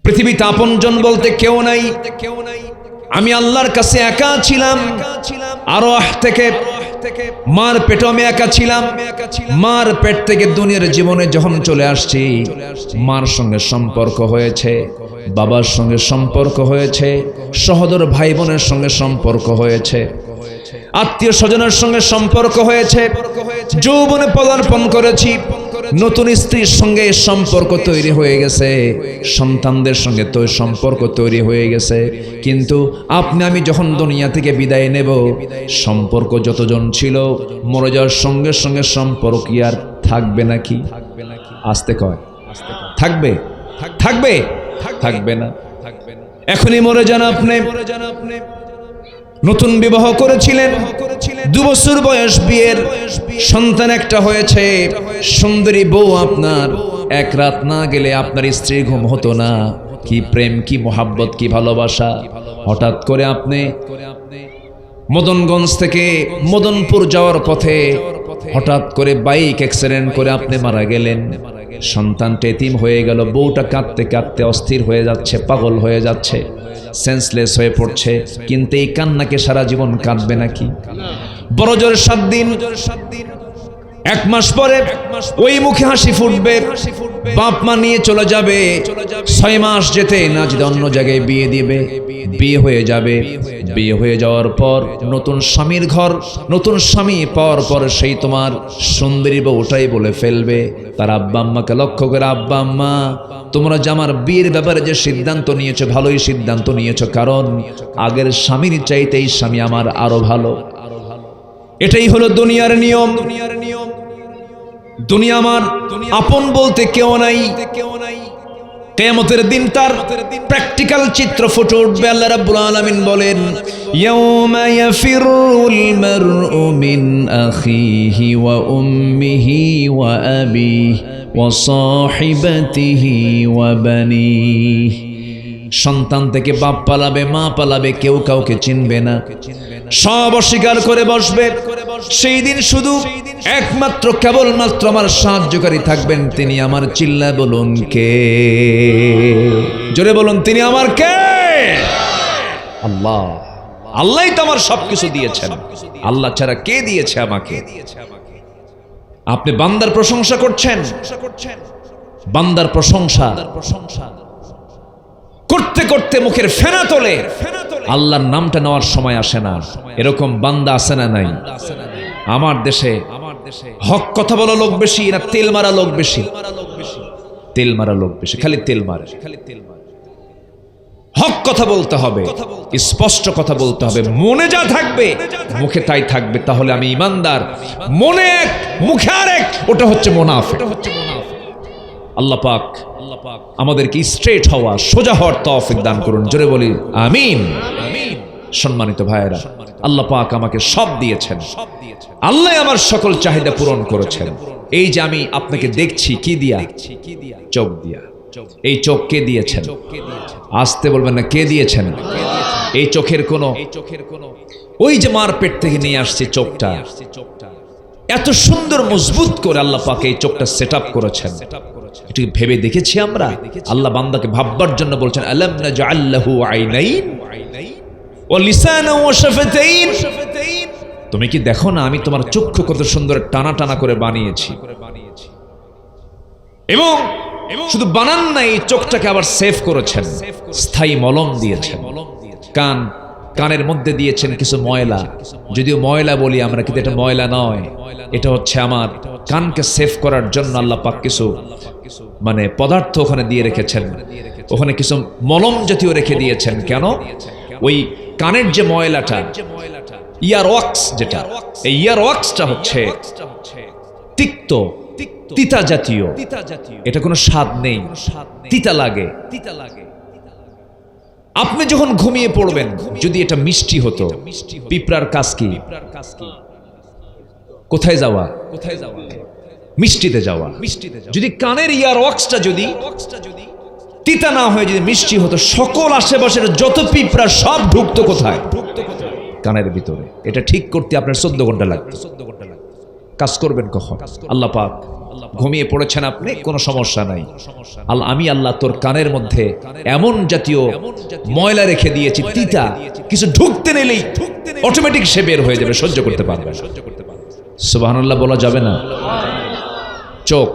পৃথিবীতে আপনজন বলতে কেউ নাই। আমি আল্লাহর কাছে একা ছিলাম। আরওয়াহ থেকে মার পেটে আমি একা ছিলাম। মার পেট থেকে দুনিয়ার জীবনে যখন চলে আসছি, মার সঙ্গে সম্পর্ক হয়েছে, বাবার সঙ্গে সম্পর্ক হয়েছে, সহোদর ভাই বোনের সঙ্গে সম্পর্ক হয়েছে, আত্মীয় স্বজনের সঙ্গে সম্পর্ক হয়েছে, যৌবনে পদার্পণ করেছি, নতুন স্ত্রীর সঙ্গে সম্পর্ক তৈরি হয়ে গেছে, সন্তানদের সঙ্গে তো সম্পর্ক তৈরি হয়ে গেছে। কিন্তু আপনি আমি যখন দুনিয়া থেকে বিদায় নেব, সম্পর্ক যতজন ছিল মরে যাওয়ার সঙ্গে সঙ্গে সম্পর্ক কি আর থাকবে নাকি? আসতে কয় থাকবে? থাকবে? থাকবে না। এখনই মরে যান আপনি। নতুন বিবাহ করেছিলেন, 2 বছর বয়স বিয়ের, সন্তান একটা হয়েছে, সুন্দরী বউ আপনার, এক রাত না গেলে আপনার স্ত্রীর ঘুম হতো না। কি প্রেম, কি মোহাব্বত, কি ভালোবাসা। হঠাৎ করে আপনি মদনগঞ্জ থেকে মদনপুর যাওয়ার পথে হঠাৎ করে বাইক অ্যাক্সিডেন্ট করে আপনি মারা গেলেন। সন্তানটা এতিম হয়ে গেল। বউটা কাঁদতে কাঁদতে অস্থির হয়ে যাচ্ছে, পাগল হয়ে যাচ্ছে, সেন্সলেস হয়ে পড়ছে। কিন্তু এই কান্নাকে সারা জীবন কাঁদবে নাকি? বড় জোর 7 দিন, 1 মাস পরে ওই মুখে হাসি ফুটবে, বাপ মা নিয়ে চলে যাবে। 6 মাস যেতে না যেতে অন্য জায়গায় বিয়ে দিবে, বিয়ে হয়ে যাবে। বিয়ে হয়ে যাওয়ার পর নতুন স্বামীর ঘর, নতুন স্বামী পাওয়ার পর সেই তোমার সুন্দরী বউটাই বলে ফেলবে তার আব্বা আম্মাকে লক্ষ্য করে, আব্বা আম্মা তোমরা যে আমার বিয়ের ব্যাপারে যে সিদ্ধান্ত নিয়েছো, ভালোই সিদ্ধান্ত নিয়েছো, কারণ আগের স্বামীর চাইতে এই স্বামী আমার আরো ভালো। এটাই হলো দুনিয়ার নিয়ম। দুনিয়া আমার আপন বলতে কেউ নাই। কিয়ামতের দিন তার প্র্যাকটিক্যাল চিত্র ফুটে উঠবে। আল্লাহ রাব্বুল আলামিন বলেন, ইয়াউমা ইয়াফিরুল মারউ মিন আখিহি ওয়া উম্মিহি ওয়া আবিহি ওয়া সাহিবাতিহি ওয়া বানিহি। সন্তান থেকে বাপ পালাবে, মা পালাবে, কেউ কাউকে চিনবে না, সব অস্বীকার করে বসবে। সেই দিন শুধু একমাত্র কেবলমাত্র আমার সাহায্যকারী থাকবেন, তিনি আমার। চিল্লা বলুন কে? জোরে বলুন, তিনি আমার কে? আল্লাহ। আল্লাহই তো আমার সবকিছু দিয়েছেন। আল্লাহ ছাড়া কে দিয়েছে আমাকে? আপনি বান্দার প্রশংসা করছেন, বান্দার প্রশংসা করতে করতে মুখের ফেনা তোলে, আল্লাহর নামটা নেওয়ার সময় আসে না। এরকম বান্দা আছে না নাই? আমার দেশে হক কথা বলা লোক বেশি না তেল মারা লোক বেশি? তেল মারা লোক বেশি, খালি তেল মারে। হক কথা বলতে হবে, স্পষ্ট কথা বলতে হবে, মনে যা থাকবে মুখে তাই থাকবে, তাহলে আমি ইমানদার। মনে এক, মুখে আরেক, ওটা হচ্ছে মুনাফিক। আল্লাহ পাক আমাদেরকে স্ট্রেট হওয়া, সোজা হওয়ার তৌফিক দান করুন। জোরে বলি আমিন। সম্মানিত ভাইয়েরা, আল্লাহ পাক আমাকে সব দিয়েছেন, আল্লাহ আমার সকল চাহিদা পূরণ করেছেন। এই যে আমি আপনাকে দেখছি, কি দিয়া? চোখ দিয়া। এই চোখ কে দিয়েছেন? আসতে বলবেন না, কে দিয়েছেন? এই চোখের কোনো, ওই যে মার পেট থেকে নিয়ে আসছে চোখটা, এত সুন্দর মজবুত করে আল্লাহ পাক এই চোখটা সেট আপ করেছেন। এটাকে ভেবে দেখেছি আমরা? আল্লাহ বান্দাকে ভাববার জন্য বলছেন, আলাম নাজআল লাহু আইনাইন ওয়া লিসানান ওয়া শাফাতাইন। তুমি কি দেখো না আমি তোমার চক্ষু কত সুন্দর টানা টানা করে বানিয়েছি। এবং শুধু বানান না, এই চোখটাকে আবার সেভ করেছেন, স্থায়ী মলম দিয়েছেন। কান, কানের মধ্যে দিয়েছেন কিছু ময়লা, যদিও ময়লা বলি আমরা, কিন্তু এটা ময়লা নয়, এটা হচ্ছে আমার কানকে সেভ করার জন্য আল্লাহ পাক কিছু মানে পদার্থ ওখানে দিয়ে রেখেছেন। ওখানে কিছু মলম জাতীয় রেখে দিয়েছেন। কেন? ওই কানের যে ময়লাটা, ইয়ার ওয়াক্স, যেটা এই ইয়ার ওয়াক্সটা হচ্ছে তিক্ত, তিতা জাতীয়, এটা কোনো স্বাদ নেই, তিতা লাগে। আপনি যখন ঘুমিয়ে পড়বেন, যদি এটা মিষ্টি হতো, পিঁপড়ার কাজ কি? কোথায় যাওয়া? মিষ্টিতে যাওয়া। যদি কানের ইয়ার ওয়াক্সটা যদি তিতা না হয়ে যদি মিষ্টি হতো, সকল আশেপাশের যত পিঁপড়া সব ঢুকতো কোথায়? কানের ভিতরে। এটা ঠিক করতে আপনার 14 ঘন্টা লাগতো। কাজ করবেন কখন? আল্লাহ পাক ঘুমিয়ে পড়েছেন আপনি, কোনো সমস্যা নাই। আমি আল্লাহ তোর কানের মধ্যে এমন জাতীয় ময়লা রেখে দিয়েছি, তিতা, কিছু ঢুকতে নিলেই অটোমেটিক সে বের হয়ে যাবে, সহ্য করতে পারবে। সুবহানাল্লাহ বলা যাবে না? চোখ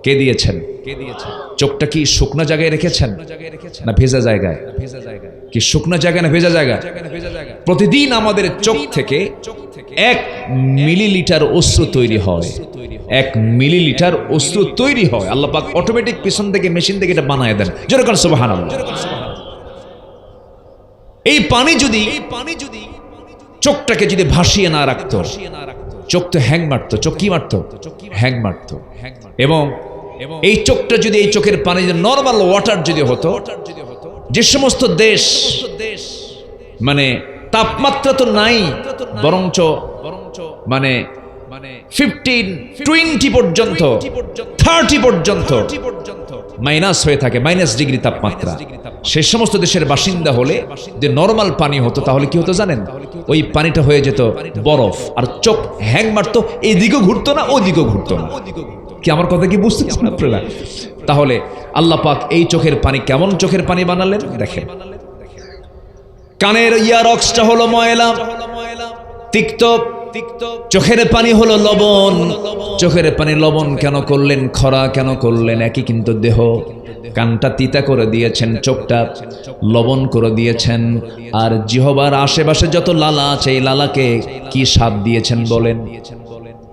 কে দিয়েছেন? চোখটা কি শুকনো জায়গায় রেখেছেন না ভেজা জায়গায়? কি শুকনো জায়গায় না ভেজা জায়গায়? প্রতিদিন আমাদের চোখ থেকে 1 মিলিলিটার অশ্রু তৈরি হয়। 1 মিলিলিটার অশ্রু তৈরি হয়, আল্লাহ পাক অটোমেটিক পিছন থেকে মেশিন থেকে এটা বানায় দেন। যেরকম সুবহানাল্লাহ। এই পানি যদি চোখটাকে যদি ভাসিয়ে না রাখতো, চোখ তো হ্যাং মারতো। চোখ কি মারতো? হ্যাং মারতো। এবং এই চোখটা যদি, এই চোখের পানি যদি নর্মাল ওয়াটার যদি হতো, যে সমস্ত দেশ মানে তাপমাত্রা তো নাই, বরঞ্চ মানে 15-20 পর্যন্ত 30 পর্যন্ত মাইনাস হয়ে থাকে, -ডিগ্রি তাপমাত্রা, সে সমস্ত দেশের বাসিন্দা হলে যে নরমাল পানি হতো, তাহলে কি হতো জানেন? ওই পানিটা হয়ে যেত বরফ, আর চোখ হ্যাং মারতো, এইদিকেও ঘুরতো না ওইদিকেও ঘুরতো না। কি আমার কথা কি বুঝতেছেন আপনারা? তাহলে আল্লাহ পাক এই চোখের পানি কেমন চোখের পানি বানালেন দেখেন। কানের ইয়ারক্সটা হলো ময়লা, তিক্ত, চোখের পানি হলো লবণ। চোখের পানি লবণ কেন করলেন, খরা কেন করলেন? একই কিন্তু দেহ। কানটা তিতা করে দিয়েছেন, চোখটা লবণ করে দিয়েছেন, আর জিহ্বার আশেপাশে যত লালা আছে, এই লালাকে কি স্বাদ দিয়েছেন বলেন?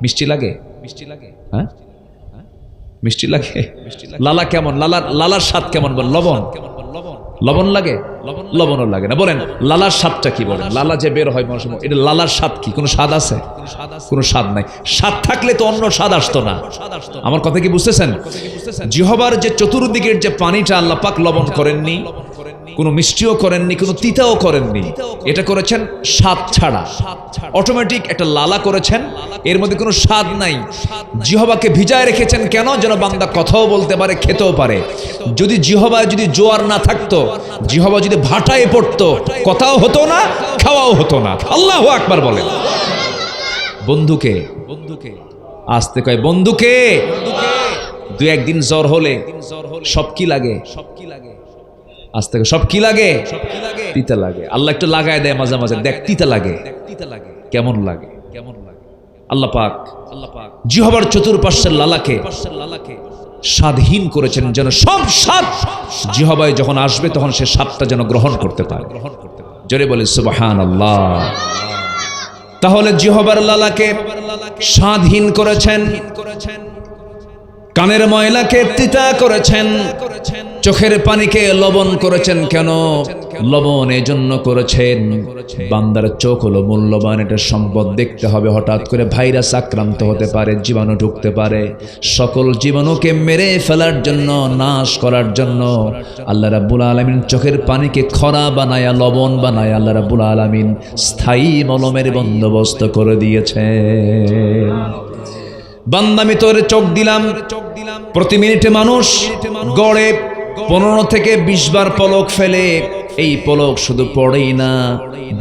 মিষ্টি লাগে? হ্যাঁ, মিষ্টি লাগে। লালা কেমন? লালার স্বাদ কেমন বল? লবণ লাগে? লবণও লাগে না। বলেন লালার স্বাদটা কি? বলেন লালা যে বের হয় মানুষের, এটা লালার স্বাদ কি? কোনো স্বাদ আছে? কোনো স্বাদ নাই। স্বাদ থাকলে তো অন্য স্বাদ আসতো না। আমার কথা কি বুঝতেছেন? জিহ্বার যে চতুর্দিকের যে পানিটা আল্লাহ পাক লবণ করেননি, কোনো মিষ্টিও করেননি, কোনো তিতাও করেননি, এটা করেছেন স্বাদ ছাড়া, অটোমেটিক একটা লালা করেছেন, এর মধ্যে কোনো স্বাদ নাই। জিহ্বাকে ভিজায় রেখেছেন কেন? যেন বান্দা কথাও বলতে পারে, খেতেও পারে। যদি জিহ্বায় যদি জোয়ার না থাকতো, জিহ্বা যদি ভাটায় পড়তো, কথাও হতো না, খাওয়াও হতো না। আল্লাহু আকবার বলেন। বন্ধুকে আসতে কয়, বন্ধুকে 2-1 দিন জ্বর হলে সব কি লাগে? আজ থেকে সব কি লাগে? তিতা লাগে। আল্লাহ একটু লাগায় দেয় মাঝে মাঝে, দেখ তিতা লাগে, কেমন লাগে। আল্লাহ পাক জিহ্বার চতুর্পাশের লালাকে স্বাদহীন করেছেন, যেন সব স্বাদ জিহ্বায় যখন আসবে তখন সে স্বাদটা যেন গ্রহণ করতে পারে। জোরে বলে সুবহানাল্লাহ। তাহলে জিহ্বার লালাকে স্বাদহীন করেছেন, কানের ময়লাকে তিতা করেছেন, চোখের পানিকে লবণ করেছেন। কেন লবণ? এই জন্য করেছেন, বান্দার চোখ হলো মূল্যবান, এটা সম্পদ। দেখতে হবে, হঠাৎ করে ভাইরাস আক্রান্ত হতে পারে, জীবাণু ঢুকতে পারে। সকল জীবাণুকে মেরে ফেলার জন্য, নাশ করার জন্য আল্লাহ রাব্বুল আলামিন চোখের পানিকে খরা বানায়া, লবণ বানায়া আল্লাহ রাব্বুল আলামিন স্থায়ী মলমের বন্দোবস্ত করে দিয়েছেন। বান্দা আমি তোর চোখ দিলাম, প্রতি মিনিটে মানুষ গড়ে 15 থেকে 20 বার পলক ফেলে। এই পলক শুধু পড়েই না,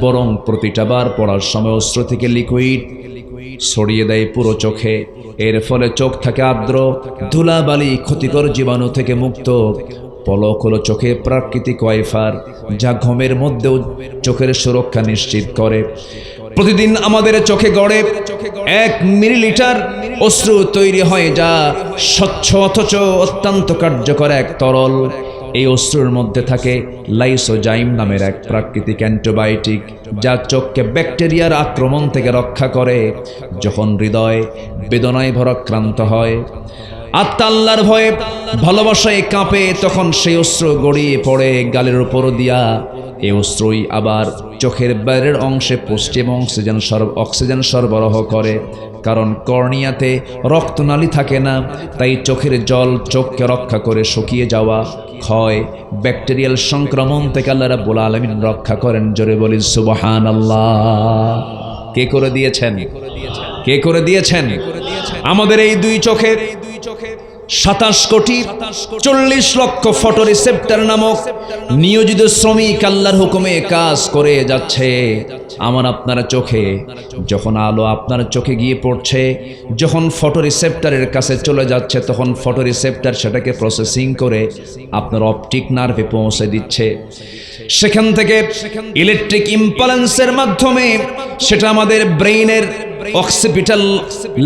বরং প্রতিটা বার পড়ার সময় অশ্রু থেকে লিকুইড ছড়িয়ে দেয় পুরো চোখে। এর ফলে চোখ থাকে আর্দ্র, ধুলাবালি, ক্ষতিকর জীবাণু থেকে মুক্ত। পলক হলো চোখে প্রাকৃতিক ওয়াইফার, যা ঘুমের মধ্যেও চোখের সুরক্ষা নিশ্চিত করে। প্রতিদিন আমাদের চোখে গড়ে 1 মিলিলিটার অশ্রু তৈরি হয়, যা স্বচ্ছ অথচ অত্যন্ত কার্যকর এক তরল। এই অশ্রুর মধ্যে থাকে লাইসোজাইম নামের এক প্রাকৃতিক অ্যান্টিবায়োটিক, যা চোখকে ব্যাকটেরিয়ার আক্রমণ থেকে রক্ষা করে। যখন হৃদয় বেদনায় ভরাক্রান্ত হয়, আত্মা আল্লাহর ভয়ে ভালোবাসায় কাঁপে, তখন সেই অশ্রু গড়িয়ে পড়ে গালের উপর দিয়া। এই অশ্রুই আবার চোখের বাইরের অংশে পশ্চিম অক্সিজেন সরবরাহ করে। কারণ কর্নিয়াতে রক্তনালী থাকে না, তাই চোখের জল চোখকে রক্ষা করে শুকিয়ে যাওয়া, ক্ষয়, ব্যাকটেরিয়াল সংক্রমণ থেকে আল্লাহ রাব্বুল আলামিন রক্ষা করেন। জোরে বলি সুবহানাল্লাহ। কে করে দিয়েছেন? কে করে দিয়েছেন? আমাদের এই 2 চোখে 27 কোটি 40 লক্ষ ফটো রিসেপ্টর নামক নিয়োজিত শ্রমিক আল্লাহর হুকুমে কাজ করে যাচ্ছে। আমার আপনার চোখে যখন আলো আপনার চোখে গিয়ে পড়ছে, যখন ফটো রিসেপ্টরের কাছে চলে যাচ্ছে, তখন ফটো রিসেপ্টর সেটাকে প্রসেসিং করে আপনার অপটিক নার্ভে পৌঁছে দিচ্ছে। সেখান থেকে ইলেকট্রিক ইম্পালেন্সের মাধ্যমে সেটা আমাদের ব্রেইনের অক্সিপিটাল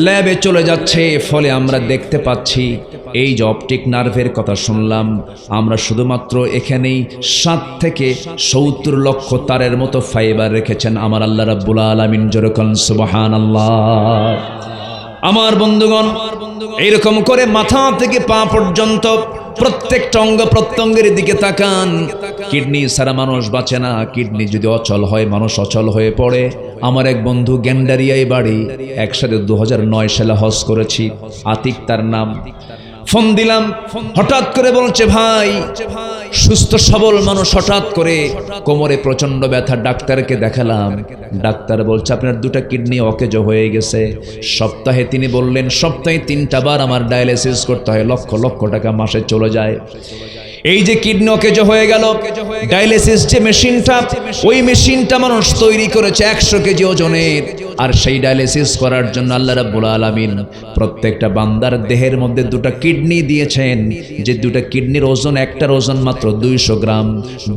ল্যাবে চলে যাচ্ছে। ফলে আমরা দেখতে পাচ্ছি, এই যে অপটিক নার্ভের কথা শুনলাম, আমরা শুধুমাত্র এখানেই 7 থেকে 70 লক্ষ তারের মতো ফাইবার রেখেছেন আমার আল্লাহ রাব্বুল আলামিন। যেরকম সুবহানাল্লাহ। আমার বন্ধুগণ, এইরকম করে মাথা থেকে পা পর্যন্ত প্রত্যেকটা অঙ্গ প্রত্যঙ্গের দিকে তাকান। কিডনি ছাড়া মানুষ বাঁচে না। কিডনি যদি অচল হয়, মানুষ অচল হয়ে পড়ে। আমার এক বন্ধু গ্যান্ডারিয়ায় বাড়ি, একসাথে 2009 সালে হজ করেছি, আতিক তার নাম। ফোন দিলাম, হঠাৎ করে বলছে, ভাই সুস্থ সবল মানুষ, হঠাৎ করে কোমরে প্রচন্ড ব্যথা, ডাক্তারকে দেখালাম। ডাক্তার বলছে আপনার 2টা কিডনি অকেজ হয়ে গেছে। সপ্তাহে তিনি বললেন সপ্তাহে 3টা বার আমার ডায়ালিসিস করতে হয়, লক্ষ লক্ষ টাকা মাসে চলে যায়। এই যে কিডনি অকেজ হয়ে গেল, ডায়ালিসিস যে মেশিনটা, ওই মেশিনটা মানুষ তৈরি করেছে 100 কেজি ওজনের। আর সেই ডায়ালিসিস করার জন্য আল্লাহ রাব্বুল আলামিন প্রত্যেকটা বান্দার দেহের মধ্যে 2টা কিডনি দিয়েছেন। যে 2টা কিডনির ওজন, একটার ওজন মাত্র 200 গ্রাম।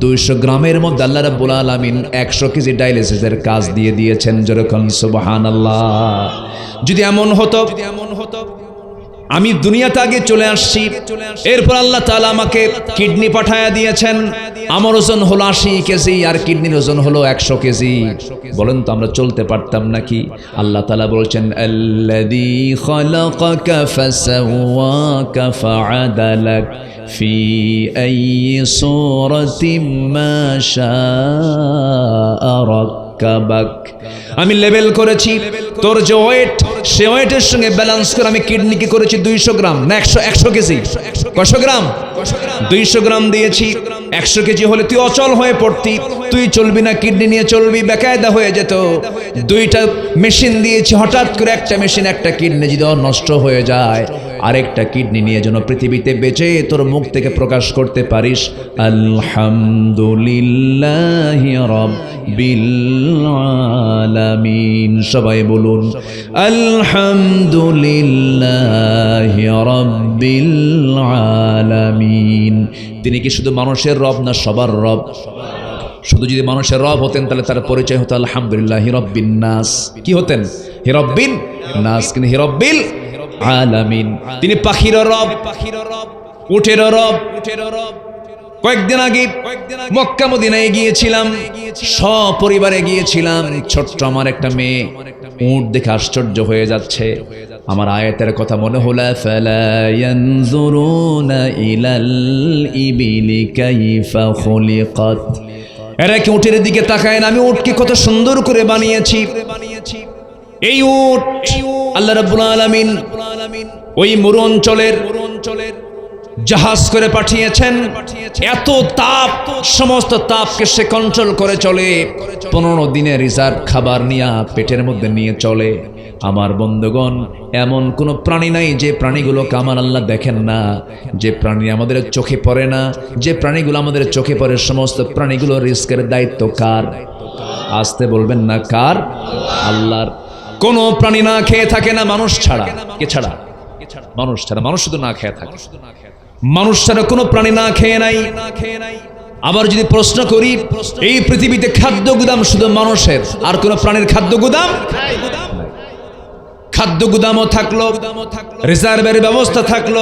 200 গ্রামের মধ্যে আল্লাহ রাব্বুল আলামিন 100 কেজি ডায়ালিসিসের কাজ দিয়ে দিয়েছেন। যেরকম সুবহানাল্লাহ। যদি এমন হতো, আমি দুনিয়াতে আগে চলে আসছি, এরপর আল্লাহ তাআলা আমাকে কিডনি পাঠায়া দিয়েছেন। আমার ওজন হলো 80 কেজি, আর কিডনির ওজন হলো 100 কেজি। বলেন তো আমরা চলতে পারতাম নাকি? আল্লাহ তাআলা বলছেন, আল্লাযী খালাকাকা ফাসাওয়াকা ফাআদালাক ফি আইয়ি সূরাতিন মা শাআ রাক্কাবাক। আমি লেভেল করেছি তোর যে ওয়েট, সে ওয়েটের সঙ্গে ব্যালেন্স করে আমি কিডনিকে করেছি 200 গ্রাম না 100 কেজি। কত গ্রাম? 200 গ্রাম দিয়েছি। 100 কেজি হলে তুই অচল হয়ে পড়তি, তুই চলবি না, কিডনি নিয়ে চলবি, বেকায়দা হয়ে যেত। 2টা মেশিন দিয়েছি, হঠাৎ করে একটা মেশিন, একটা কিডনি যদি নষ্ট হয়ে যায়, আরেকটা কিডনি নিয়ে যেন পৃথিবীতে বেঁচে তোর মুখ থেকে প্রকাশ করতে পারিস, আলহামদুলিল্লাহি রাব্বিল আলামিন। সবাই বলুন আলহামদুলিল্লাহি রাব্বিল আলামিন। তিনি কি শুধু মানুষের রব না সবার রব? শুধু যদি মানুষের রব হতেন তাহলে তার পরিচয় হতো আলহামদুলিল্লাহি রাব্বিন নাস। কি হতেন? হি রাব্বিন নাস, কিন্তু হি রাব্বিল আলামিন। তিনি পাখির রব, উটের রব। কয়েকদিন আগে মক্কা মদিনায় গিয়েছিলাম, সপরিবারে গিয়েছিলাম। ছোট্ট আমার একটা মেয়ে উট দেখে আশ্চর্য হয়ে যাচ্ছে। আমার আয়াতের কথা মনে হলো, ফালা ইয়ানজুরুনা ইলাল ইবিলি কাইফা খুলিকাত। এরা কি উটের দিকে তাকায় না? আমি উটকে কত সুন্দর করে বানিয়েছি। এই উট আল্লাহ রাব্বুল আলামিন ওই মরু অঞ্চলের জাহাজ করে পাঠিয়েছেন। এত তাপ, সমস্ত তাপকে সে কন্ট্রোল করে চলে। 15 দিনের রিজার্ভ খাবার নিয়ে পেটের মধ্যে নিয়ে চলে। আমার বন্ধুগণ, এমন কোন প্রাণী নাই যে প্রাণীগুলোকে আমার আল্লাহ দেখেন না, যে প্রাণী আমাদের চোখে পড়ে না। যে প্রাণীগুলো আমাদের চোখে পড়ে, সমস্ত প্রাণীগুলো রিস্কের দায়িত্ব কার? আসতে বলবেন না কার? আল্লাহর। কোন প্রাণী না খেয়ে থাকে না মানুষ ছাড়া। কে ছাড়া? মানুষ ছাড়া। মানুষ শুধু না খেয়ে থাকে। মানুষ ছাড়া কোনো প্রাণী না খেয়ে নাই। আবার যদি প্রশ্ন করি, এই পৃথিবীতে খাদ্য গুদাম শুধু মানুষের, আর কোন প্রাণীর খাদ্য গুদাম? খাদ্য গুদামও থাকলো, রিজার্ভের ব্যবস্থা থাকলো,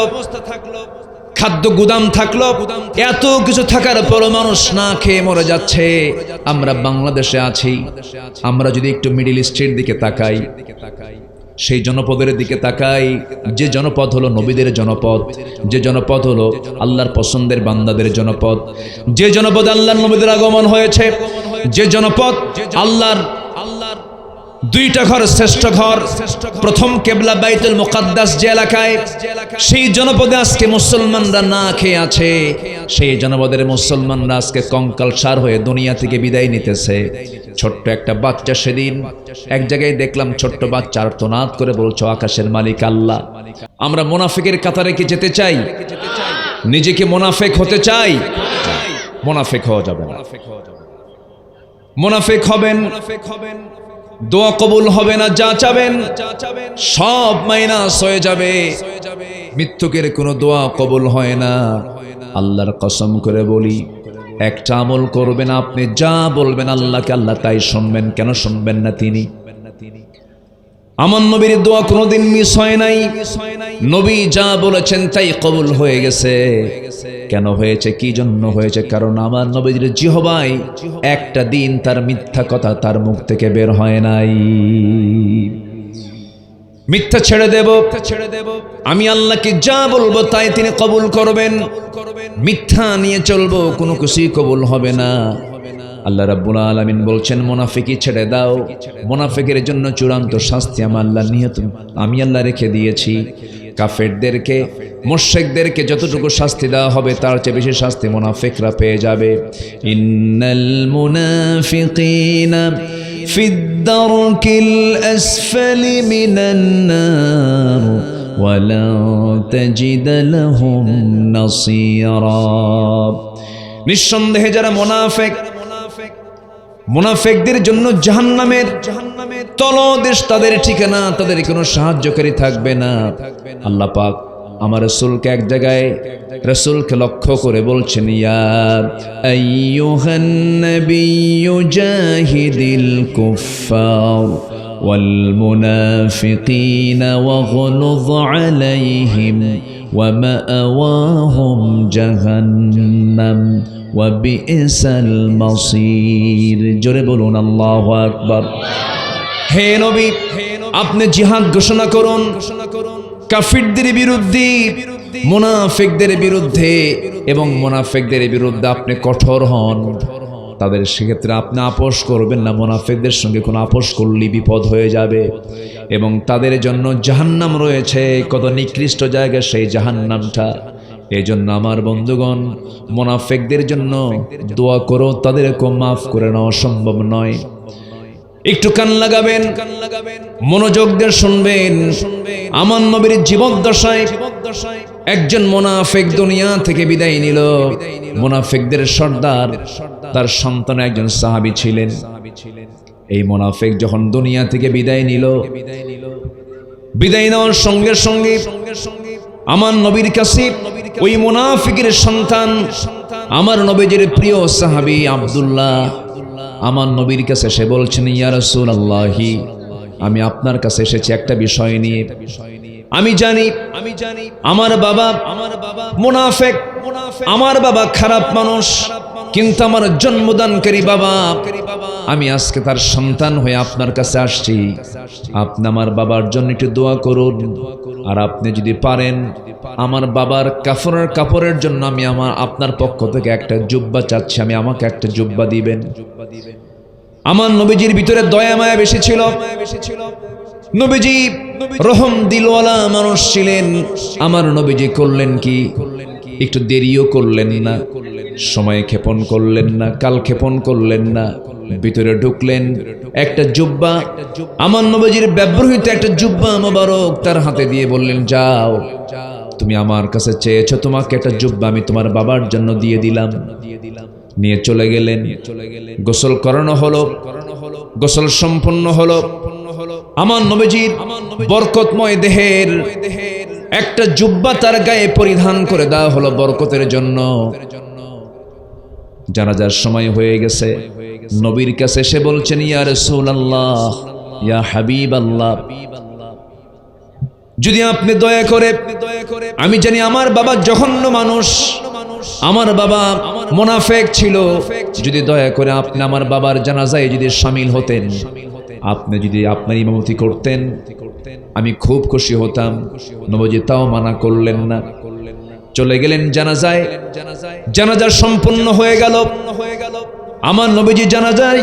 খাদ্য গুদাম থাকলো, এত কিছু থাকার পরও মানুষ না খেয়ে মরে যাচ্ছে। আমরা বাংলাদেশে আছি, আমরা যদি একটু মিডল ইস্টের দিকে তাকাই, সেই জনপদের দিকে তাকাই, যে জনপদ হলো নবীদের জনপদ, যে জনপদ হলো আল্লাহর পছন্দের বান্দাদের জনপদ, যে জনপদ আল্লাহর নবীদের আগমন হয়েছে, যে জনপদ আল্লাহর দুইটা ঘর শ্রেষ্ঠ ঘর। প্রথম কেবলা বাইতুল মুকাদ্দাস যে এলাকায়, সেই জনপদে আজকে মুসলমানরা না খেয়ে আছে। সেই জনপদের মুসলমানরা আজকে কঙ্কালসার হয়ে দুনিয়া থেকে বিদায় নিতেছে। ছোট্ট একটা বাচ্চা সেদিন এক জায়গায় দেখলাম, ছোট্ট বাচ্চা আর্তনাদ করে বলছো আকাশের মালিক আল্লাহ। আমরা মুনাফিকের কাতারে কি যেতে চাই? নিজেকে মুনাফিক হতে চাই? মুনাফিক হওয়া যাবে না। মুনাফিক হবেন, দোয়া কবুল হবে না, যা চাবেন সব মাইনাস হয়ে যাবে। মৃত্যুকের কোনো দোয়া কবুল হয় না। আল্লাহর কসম করে বলি, একটা আমল করবেন, আপনি যা বলবেন আল্লাহকে, আল্লাহ তাই শুনবেন। কেন শুনবেন না? তিনি আমার নবীর দোয়া কোনোদিন মিস হয় নাই। নবী যা বলেছেন তাই কবুল হয়ে গেছে। কেন হয়েছে? কি জন্য হয়েছে? কারণ আমার নবীর জিহ্বায় একটা দিন তার মিথ্যা কথা তার মুখ থেকে বের হয় নাই। মিথ্যা ছেড়ে দেব, আমি আল্লাহকে যা বলবো তাই তিনি কবুল করবেন। মিথ্যা নিয়ে চলবো, কোনো কিছুই কবুল হবে না। আল্লাহ রাব্বুল আলামিন বলছেন, মুনাফিকি ছেড়ে দাও। মুনাফিকের জন্য চূড়ান্ত শাস্তি আমি আল্লাহ রেখে দিয়েছি। কাফেরদেরকে, মুশরিকদেরকে যতটুকু শাস্তি দেওয়া হবে তার চেয়ে বেশি শাস্তি মুনাফিকরা পেয়ে যাবে। ইন্নাল মুনাফিকিনা ফিদ দারকিল আসফালি মিনান নার ওয়া লা তাজিদ লাহুম নাসীরা। নিঃসন্দেহে যারা মুনাফিক, মুনাফিকদের জন্য জাহান্নামের তলদেশ তাদের ঠিকানা, তাদের কোনো সাহায্যকারী থাকবে না। আল্লাহ পাক আমার রাসূলকে এক জায়গায়, রাসূলকে লক্ষ্য করে বলছেন, ইয়া আইয়ুহান নাবিয়্যু জাহিদিল কুফফার ওয়াল মুনাফিকিনা ওয়াগলুয আলাইহিম ওয়া মাআওয়াহুম জাহান্নাম ওয়া বিইসাল মাসীর। জোরে বলুন আল্লাহু আকবার। হে নবী, আপনি জিহাদ ঘোষণা করুন কাফিরদের বিরুদ্ধে, মুনাফিকদের বিরুদ্ধে, এবং মুনাফিকদের বিরুদ্ধে আপনি কঠোর হন। তাদের সেক্ষেত্রে আপনি আপোষ করবেন না। মুনাফিকদের সঙ্গে কোনো আপোষ করলে বিপদ হয়ে যাবে, এবং তাদের জন্য জাহান্নাম রয়েছে। কত নিকৃষ্ট জায়গা সেই জাহান্নামটা। এই জন্য আমার বন্ধুগণ, মুনাফিকদের জন্য দোয়া করো, তাদেরকে মাফ করে নেওয়া সম্ভব নয়। একটু কান লাগাবেন, মনোযোগ দিয়ে শুনবেন। আমার নবীর জীবদ্দশায় একজন মুনাফিক দুনিয়া থেকে বিদায় নিল। মুনাফিকদের সর্দার, তার সন্তান একজন সাহাবী ছিলেন। এই মুনাফিক যখন দুনিয়া থেকে বিদায় নিল, বিদায় নেওয়ার সঙ্গে সঙ্গে আমার নবীর কাছে ওই মুনাফিকের সন্তান, আমার নবীর প্রিয় সাহাবী আব্দুল্লাহ, আমার নবীর কাছে সে বলছেন, ইয়া রাসূলুল্লাহি, আমি আপনার কাছে এসেছি একটা বিষয় নিয়ে। আমি জানি আমার বাবা মুনাফিক, আমার বাবা খারাপ মানুষ, কিন্তু আমার জন্মদানকারী বাবা, আমি আজকে তার সন্তান হয়ে আপনার কাছে আসছি। আপনি আমার বাবার জন্য একটু দোয়া করুন। আর আপনি যদি পারেন, আমার বাবার কাপড়ের জন্য আমি আপনার পক্ষ থেকে একটা জুব্বা চাচ্ছি, আমাকে একটা জুব্বা দিবেন। আমার নবীজির ভিতরে দয়া মায়া বেশি ছিল। নবীজি রহম দিলওয়ালা মানুষ ছিলেন। আমার নবীজি করলেন কি, একটু দেরিও করলেন না, সময় ক্ষেপণ করলেন না, কাল ক্ষেপণ করলেন না, ভিতরে ঢুকলেন। একটা জুব্বা, আমার নবীজির ব্যবহৃত একটা জুব্বা মোবারক তার হাতে দিয়ে বললেন, যাও, তুমি আমার কাছে চেয়েছো, তোমাকে একটা জুব্বা আমি তোমার বাবার জন্য দিয়ে দিলাম। নিয়ে চলে গেলেন। গোসল করানো হলো, গোসল সম্পন্ন হলো। আমার নবীজির বরকতময় দেহের একটা জুব্বা তার গায়ে পরিধান করে দেওয়া হলো বরকতের জন্য। জানাজার সময় হয়ে গেছে। নবীর কাছে এসে বলছেন, ইয়া রাসূলুল্লাহ, ইয়া হাবিবাল্লাহ, যদি আপনি দয়া করে, আমি জানি আমার বাবা জঘন্য মানুষ, আমার বাবা মুনাফিক ছিল, যদি দয়া করে আপনি আমার বাবার জানাজায় যদি শামিল হতেন, আপনি যদি আপনার ইমামতি করতেন, আমি খুব খুশি হতাম। নবীজি তাও মানা করলেন না। চলে গেলেন জানাজায়। জানাজা সম্পূর্ণ হয়ে গেল। আমার নবীজি জানাজায়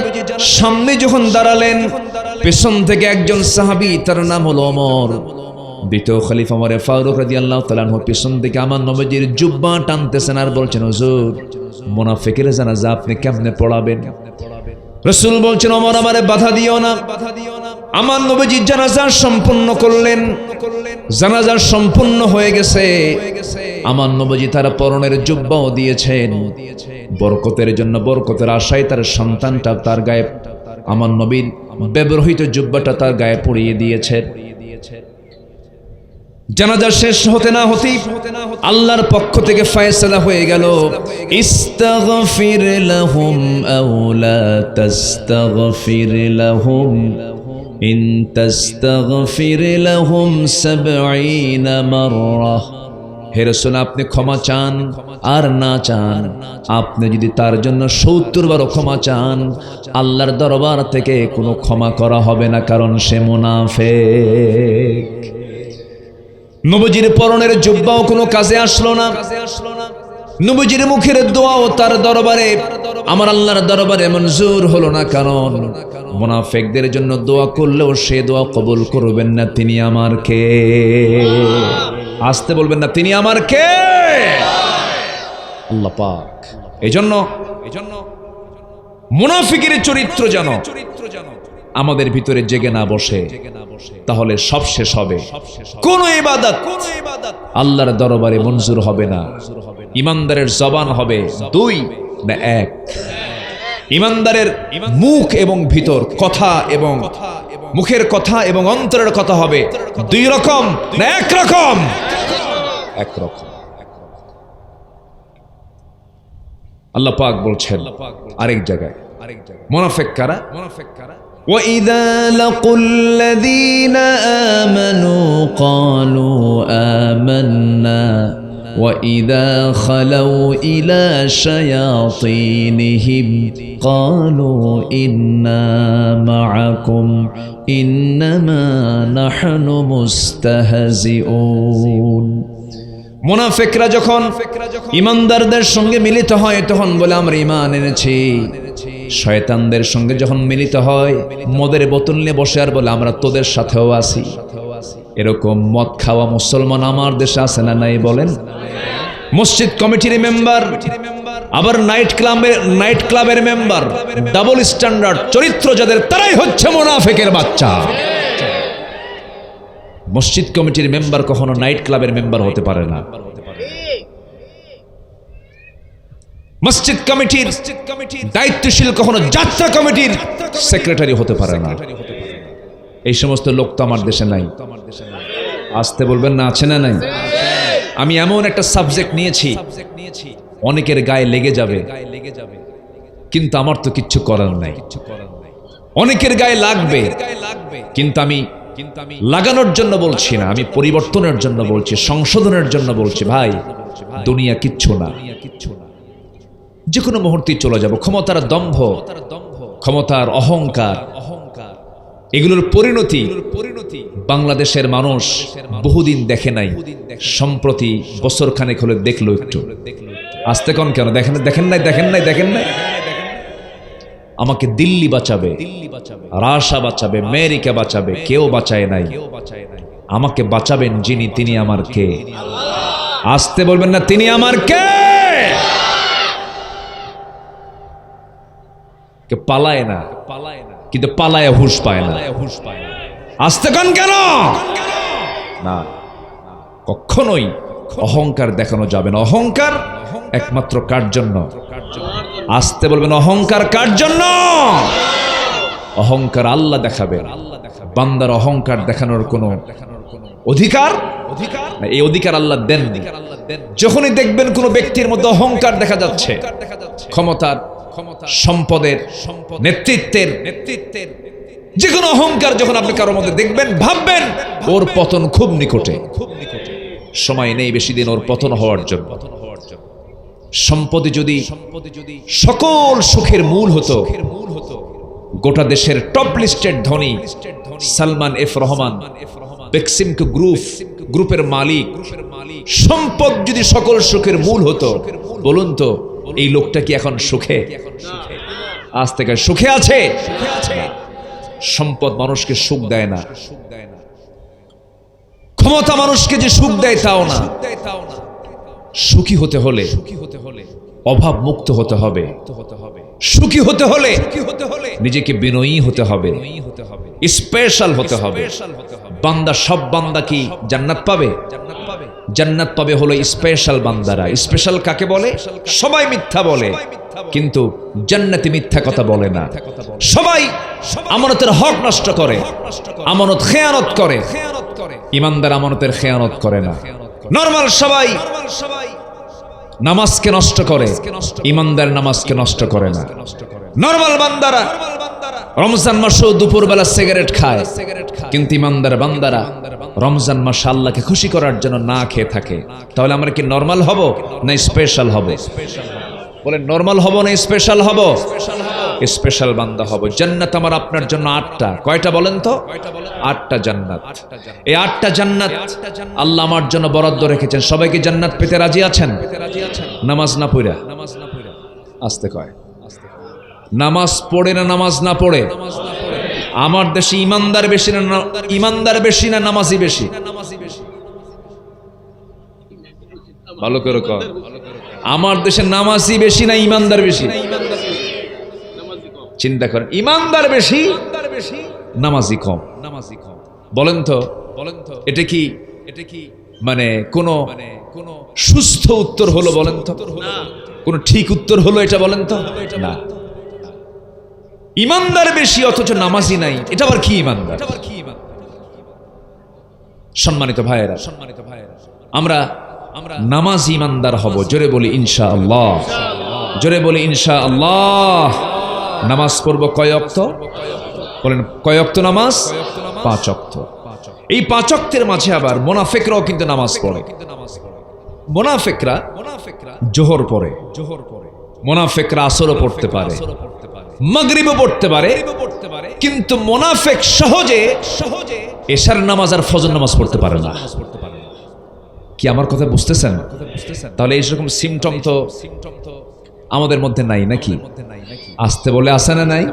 সামনে যখন দাঁড়ালেন, পেছন থেকে একজন সাহাবী, তার নাম হলো ওমর, দ্বিতীয় খলিফা ওমর ফারুক রাদিয়াল্লাহু তাআলা আনহু, পেছন থেকে আমার নবীজির জুব্বা টানতেছেন আর বলছেন, হুজুর মুনাফিকের জানাজা আপনি কেমনে পড়াবেন? রাসূল বলছেন, ওমর আমারে বাধা দিও না। আমার নবীজি জানাজা সম্পূর্ণ করলেন, জানাজা সম্পূর্ণ হয়ে গেছে। আমার নবীজি তার পরনের জুব্বাও দিয়েছেন বরকতের জন্য, বরকতের আশায় তার সন্তানটা তার গায়ে, আমার নবীর ব্যবহৃত জুব্বাটা তার গায়ে পরিয়ে দিয়েছেন। জানাজা শেষ হতে না হতেই আল্লাহর পক্ষ থেকে ফয়সালা হয়ে গেল, ইস্তাগফির লাহুম আও লা তাস্তাগফির লাহুম ইন তাস্তাগফির লাহুম ৭০ মাররা। হে রাসূল, আপনি ক্ষমা চান আর না চান, আপনি যদি তার জন্য ৭০ বারও ক্ষমা চান, আল্লাহর দরবার থেকে কোনো ক্ষমা করা হবে না, কারণ সে মুনাফিক। নবীজির পরনের জুব্বাও কোনো কাজে আসলো না, নবীজির মুখের দোয়াও তার দরবারে, আমার আল্লাহর দরবারে মঞ্জুর হলো না, কারণ মুনাফিকদের জন্য দোয়া করলেও সে দোয়া কবুল করবেন না। তিনি আমার কে? আসতে বলবেন না, তিনি আমার কে? আল্লাহ পাক। এজন্য মুনাফিকের চরিত্র যেন আমাদের ভিতরে জেগে না বসে, তাহলে সব শেষ হবে। কোন ইবাদত আল্লাহর দরবারে মঞ্জুর হবে না। ইমানদারের জবান হবে ২ না ১। ইমানদারের মুখ এবং ভিতর কথা, এবং মুখের কথা এবং অন্তরের কথা হবে ২ রকম না ১ রকম? ১ রকম। আল্লাহ পাক বলছেন আরেক জায়গায়, মুনাফিক কারা? وَإِذَا لَقُوا الَّذِينَ آمَنُوا قَالُوا آمَنَّا وَإِذَا خَلَوْا إِلَى شَيَاطِينِهِمْ قَالُوا إِنَّا مَعَكُمْ إِنَّمَا نَحْنُ مُسْتَهْزِئُونَ। মুনাফিকরা যখন ইমানদারদের সঙ্গে মিলিত হয় তখন বলে আমরা ঈমান এনেছি, শয়তানদের সঙ্গে যখন মিলিত হয় মদের বোতল নিয়ে বসে আর বলে আমরা তোদের সাথেও আছি। এরকম মদ খাওয়া মুসলমান আমার দেশে আছে না নাই বলেন? মসজিদ কমিটির মেম্বার, আবার নাইট ক্লাবের মেম্বার, ডাবল স্ট্যান্ডার্ড চরিত্র যাদের, তারাই হচ্ছে মুনাফিকের বাচ্চা। মসজিদ কমিটির মেম্বার কখনো নাইট ক্লাবের মেম্বার হতে পারে না। মসজিদ কমিটির দায়িত্বশীল কখনো যাত্রা কমিটির সেক্রেটারি হতে পারে না। এই সমস্ত লোক তো আমার দেশে নাই। আসতে বলবেন না, আছে না নাই? আমি এমন একটা সাবজেক্ট নিয়েছি অনেকের গায়ে লেগে যাবে, কিন্তু আমার তো কিচ্ছু করার নাই। অনেকের গায়ে লাগবে, কিন্তু আমি লাগানোর জন্য বলছি না, আমি পরিবর্তনের জন্য বলছি, সংশোধনের জন্য বলছি। ভাই, দুনিয়া কিচ্ছু না, যে কোনো মুহূর্তেই চলে যাব। ক্ষমতার দম্ভ, ক্ষমতার অহংকার, এগুলোর পরিণতি বাংলাদেশের মানুষ বহুদিন দেখে নাই, সম্প্রতি বছর খানেক হলে দেখলো একটু। আসতে কোন কেন? দেখেন নাই। আমাকে দিল্লি বাঁচাবে, রাশা বাঁচাবে, আমেরিকা বাঁচাবে, কেউ বাঁচায় নাই। আমাকে বাঁচাবেন যিনি, তিনি আমার কে? আসতে বলবেন না, তিনি আমার কে? কে পালায় না, কিন্তু পালায় হুঁশ পায় না। আসতে কোন কেন? না, কখনোই অহংকার দেখানো যাবে না। অহংকার একমাত্র কার জন্য? আসতে বলবেন, অহংকার কার জন্য? অহংকার আল্লাহ দেখাবেন। বান্দার অহংকার দেখানোর কোনো অধিকার না, এই অধিকার আল্লাহ দেননি। যখনই দেখবেন কোনো ব্যক্তির মধ্যে অহংকার দেখা যাচ্ছে, ক্ষমতার, সম্পদের, নেতৃত্বের, যে কোনো অহংকার যখন আপনি কারোর মধ্যে দেখবেন, ভাববেন ওর পতন খুব নিকটে। সময় নেই বেশি দিন ওর পতন হওয়ার জন্য। সম্পত্তি যদি সকল সুখের মূল হতো, গোটা দেশের টপ লিস্টেড ধনী সালমান এফ রহমান, বেক্সিমকো গ্রুপের মালিক, সম্পদ যদি সকল সুখের মূল হতো, বলুন তো এই লোকটা কি এখন সুখে? আজ থেকে সুখে আছে? সম্পদ মানুষকে সুখ দেয় না, ক্ষমতা মানুষকে যে সুখ দেয় তাও না। সুখী হতে হলে অভাব মুক্ত হতে হবে, সুখী হতে হলে নিজেকে বিনয়ী হতে হবে, স্পেশাল হতে হবে। বান্দা, সব বান্দা কি জান্নাত পাবে? জান্নাত পাবে হলো স্পেশাল বান্দারা। স্পেশাল কাকে বলে? সবাই মিথ্যা বলে, কিন্তু জান্নাতে মিথ্যা কথা বলে না। সবাই আমানতের হক নষ্ট করে, আমানত খেয়ানত করে, ইমানদার আমানতের খেয়ানত করে না। নরমাল সবাই নামাজকে নষ্ট করে, ইমানদার নামাজকে নষ্ট করে না। নরমাল বান্দারা রমজান মাসেও দুপুরবেলা সিগারেট খায়, কিন্তু ইমানদার বান্দারা রমজান মাসে আল্লাহকে খুশি করার জন্য না খেয়ে থাকে। তাহলে আমরা কি নরমাল হব না স্পেশাল হব? বলেন, নরমাল হব না স্পেশাল হব? স্পেশাল বান্দা হব। জান্নাত আমার আপনার জন্য 8টা। কয়টা বলেন তো? 8টা জান্নাত। এই 8টা জান্নাত আল্লাহ আমার জন্য বরাদ্দ রেখেছেন। সবাই কি জান্নাত পেতে রাজি আছেন? নামাজ না পড়া, আস্তে কয়, নামাজ পড়ে না নামাজ না পড়ে? আমার দেশে ইমানদার বেশি না ইমানদার বেশি না নামাজি বেশি? ভালো করে কর। আমার দেশে নামাজি বেশি না ইমানদার বেশি? চিন্তা করেন, ইমানদার বেশি, নামাজি কম। বলেন তো এটা কি মানে কোন সুস্থ উত্তর হলো? বলেন তো কোন ঠিক উত্তর হলো এটা? বলেন তো না। ইমানদার বেশি অথচ নামাজি নাই, এটা আবার কি ইমানদার? সম্মানিত ভাইয়েরা, আমরা নামাজি ইমানদার হব। জোরে বলি ইনশাআল্লাহ, জোরে বলি ইনশাআল্লাহ। নামাজ পড়ব কয় ওয়াক্ত? বলেন, কয় ওয়াক্ত নামাজ? 5 ওয়াক্ত। এই 5 ওয়াক্তের মাঝে আবার মুনাফিকরাও কিন্তু নামাজ পড়ে। মুনাফিকরা জোহর পড়ে, মুনাফিকরা আসরও পড়তে পারে, মাগরিবও পড়তে পারে, কিন্তু মুনাফিক সহজে এশার নামাজ আর ফজর নামাজ পড়তে পারে না। কি আমার কথা বুঝতেছেন? তাহলে এইরকম সিমটম তো আমাদের মধ্যে নাই নাকি? আসতে বলে আসে না নাই?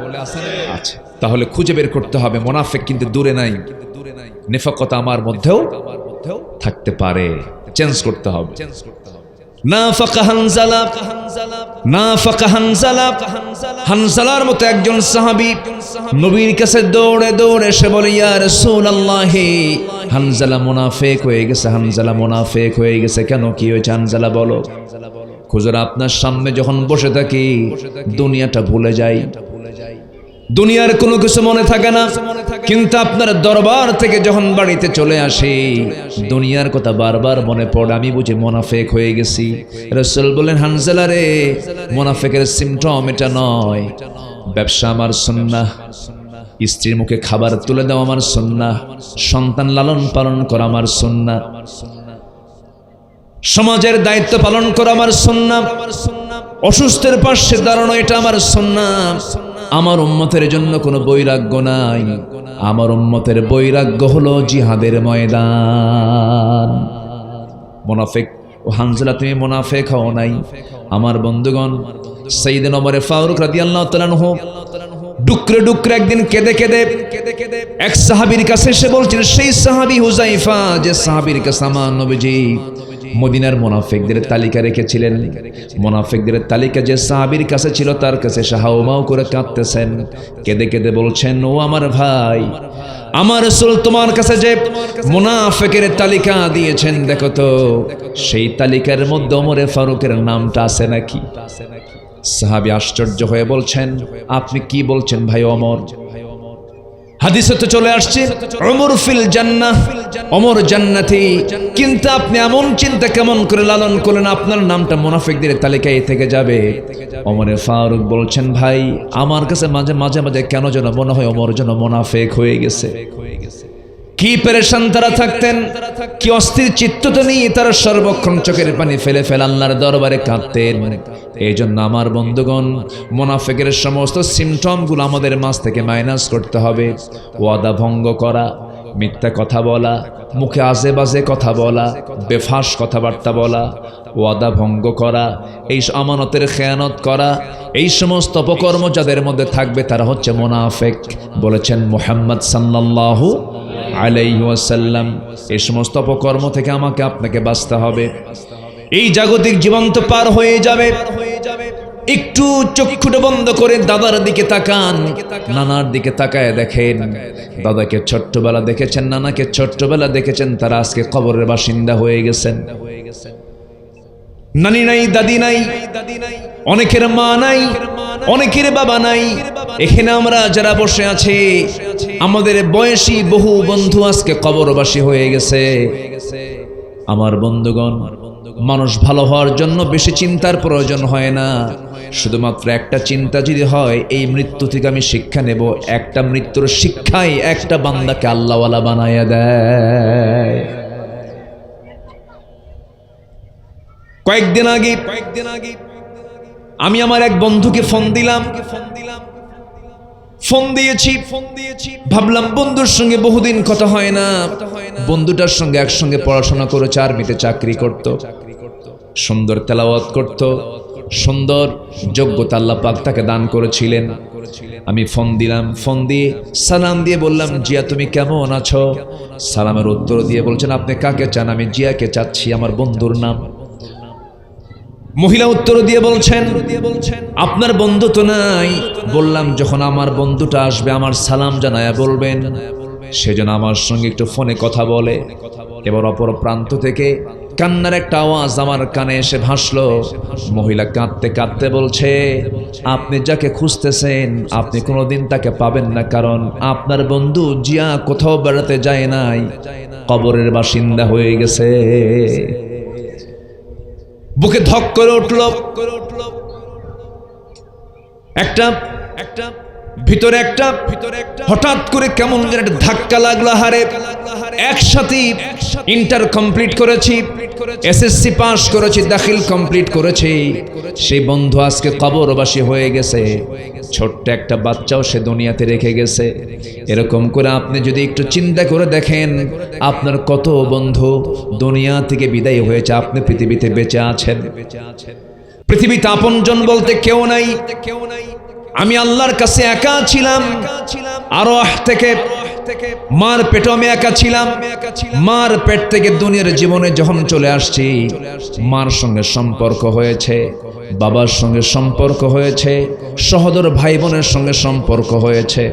আচ্ছা, তাহলে খুঁজে বের করতে হবে মুনাফিক কিন্তু দূরে নাই, নিফাকতা আমার মধ্যেও থাকতে পারে। চেঞ্জ করতে হবে। হানজালার মতো একজন সাহাবী নবীর কাছে দৌড়ে দৌড়ে এসে বলে, ইয়া রাসূলুল্লাহ, হানজালা মুনাফিক হয়ে গেছে, হানজালা মুনাফিক হয়ে গেছে। কেন, কি হয়েছে হানজালা? বলো। হুজুর, আপনার সামনে যখন বসে থাকি দুনিয়াটা ভুলে যাই, দুনিয়ার কোনো কিছু মনে থাকে না, কিন্তু আপনার দরবার থেকে যখন বাড়িতে চলে আসি দুনিয়ার কথা বারবার মনে পড়ে, আমি বুঝি মুনাফিক হয়ে গেছি। রাসূল বলেন, হানজালা রে, মুনাফিকের সিমটম এটা নয়। ব্যবসা আমার সুন্নাহ, স্ত্রীর মুখে খাবার তুলে দেওয়া আমার সুন্নাহ, সন্তান লালন পালন করা আমার সুন্নাহ, সমাজের দায়িত্ব পালন করা আমার সুন্নাহ, অসুস্থের পাশে দাঁড়ানো এটা আমার সুন্নাহ। আমার উম্মতের জন্য কোনো বৈরাগ্য নাই, আমার উম্মতের বৈরাগ্য হলো জিহাদের ময়দান। মুনাফিক ও হানজালা, তুমি মুনাফিক হও নাই। আমার বন্ধুগণ, সাইয়েদনা ওমর ফারুক রাদিয়াল্লাহু তাআলা আনহু ডুকরে ডুকরে একদিন কেঁদে কেঁদে এক সাহাবীর কাছে এসে বলছেন, সেই সাহাবী হুযাইফা, যে সাহাবীর কাছে আমার নবীজি মদিনার মুনাফিকদের তালিকা রেখেছিলেন। মুনাফিকদের তালিকা যে সাহাবীর কাছে ছিল তার কাছে হাউমাউ করে কাঁদতেছেন, কেঁদে কেঁদে বলছেন, ও আমার ভাই, আমার রাসূল তোমার কাছে যে মুনাফিকের তালিকা দিয়েছেন, দেখো তো সেই তালিকার মধ্যে ওমর ফারুকের নামটা আছে নাকি? সাহাবী আশ্চর্য হয়ে বলছেন, আপনি কি বলছেন ভাই ওমর? হাদিসে তো চলে আসছে ওমর ফিল জান্নাহ, ওমর জান্নাতি, কিন্তু আপনি এমন চিন্তা কেমন করে লালন করলেন আপনার নামটা মুনাফিকদের তালিকায় থেকে যাবে? ওমর ফারুক বলছেন, ভাই আমার কাছে মাঝে মাঝে মাঝে কেন যেন মনে হয় ওমর যেন মুনাফিক হয়ে গেছে। কি পেরেশান তারা থাকতেন, কি অস্থির চিত্ততা নিয়ে তারা সর্বক্ষণ চোখের পানি ফেলে ফেলে আল্লাহর দরবারে কাঁদতেন। এই জন্য আমার বন্ধুগণ, মুনাফিকের সমস্ত সিমটমগুলো আমাদের মাঝ থেকে মাইনাস করতে হবে। ওয়াদা ভঙ্গ করা, মিথ্যা কথা বলা, মুখে আজে বাজে কথা বলা, বেফাস কথাবার্তা বলা, ওয়াদা ভঙ্গ করা, এই আমানতের খেয়ানত করা, এই সমস্ত অপকর্ম যাদের মধ্যে থাকবে তারা হচ্ছে মুনাফিক বলেছেন মুহাম্মদ সাল্লাল্লাহু আলাইহি ওয়াসাল্লাম। এই সমস্ত অপকর্ম থেকে আমাকে আপনাকে বাঁচতে হবে। এই জাগতিক জীবন তো পার হয়ে যাবে, একটু চক্ষুটা বন্ধ করে দাদার দিকে তাকান, নানার দিকে তাকায় দেখেন, দাদাকে ছোট্টবেলা দেখেছেন, নানাকে ছোট্টবেলা দেখেছেন, তারা আজকে কবরের বাসিন্দা হয়ে গেছেন। নানি নাই, দাদি নাই, অনেকের মা নাই, অনেকের বাবা নাই। এখানে আমরা যারা বসে আছি আমাদের বয়সী বহু বন্ধু আজকে কবরবাসী হয়ে গেছে। আমার বন্ধুগণ, মানুষ ভালো হওয়ার জন্য বেশি চিন্তার প্রয়োজন হয় না, শুধুমাত্র একটা চিন্তা যদি হয় এই মৃত্যু থেকে আমি শিক্ষা নেব, একটা মৃত্যুর শিক্ষাই একটা বান্দাকে আল্লাহওয়ালা বানায়া দেয়। কয়েকদিন আগে আমি আমার এক বন্ধুকে ফোন দিয়েছি, ভাবলাম বন্ধুর সঙ্গে বহুদিন কথা হয় না। বন্ধুটার সঙ্গে একসঙ্গে পড়াশোনা করেছে, আরবিতে চাকরি করত, সুন্দর তেলাওয়াত করত, সুন্দর যোগ্যতা আল্লাহ পাক তাকে দান করেছিলেন। আমি ফোন দিলাম, ফোন দিয়ে সালাম দিয়ে বললাম, জিয়া তুমি কেমন আছো? সালামের উত্তর দিয়ে বলছেন, আপনি কাকে চান? আমি জিয়াকে চাচ্ছি, আমার বন্ধুর নাম। মহিলা উত্তর দিয়ে বলছেন, আপনার বন্ধু তো নাই। বললাম, যখন আমার বন্ধুটা আসবে আমার সালাম জানায়া বলবেন, সেজন্য আমার সঙ্গে একটু ফোনে কথা বলে। এবার অপর প্রান্ত থেকে কান্নার একটা আওয়াজ আমার কানে এসে ভাসলো। মহিলা কাঁদতে কাঁদতে বলছে, আপনি যাকে খুঁজতেছেন আপনি কোনোদিন তাকে পাবেন না, কারণ আপনার বন্ধু জিয়া কোথাও বেড়াতে যায় নাই, কবরের বাসিন্দা হয়ে গেছে। বুকে ধক করে উঠল, একটা ভিতরে একটা হঠাৎ করে কেমন যেন একটা ধাক্কা লাগলো। হারে একসাথে ইন্টার কমপ্লিট করেছি, এসএসসি পাস করেছি, দাখিল কমপ্লিট করেছি, সেই বন্ধু আজকে কবরবাসী হয়ে গেছে। ছোট্ট একটা বাচ্চাও সে দুনিয়াতে রেখে গেছে। এরকম করে আপনি যদি একটু চিন্তা করে দেখেন, আপনার কত বন্ধু দুনিয়া থেকে বিদায় হয়েছে, আপনি পৃথিবীতে বেঁচে আছেন। পৃথিবীতে আপনজন বলতে কেউ নাই। আমি আল্লাহর কাছে একা ছিলাম, আরওয়াহ থেকে মার পেটে আমি একা ছিলাম। মার পেট থেকে দুনিয়ার জীবনে যখন চলে আসছি, মার সঙ্গে সম্পর্ক হয়েছে, বাবার সঙ্গে সম্পর্ক হয়েছে, সহোদর ভাই বোনের সঙ্গে সম্পর্ক হয়েছে,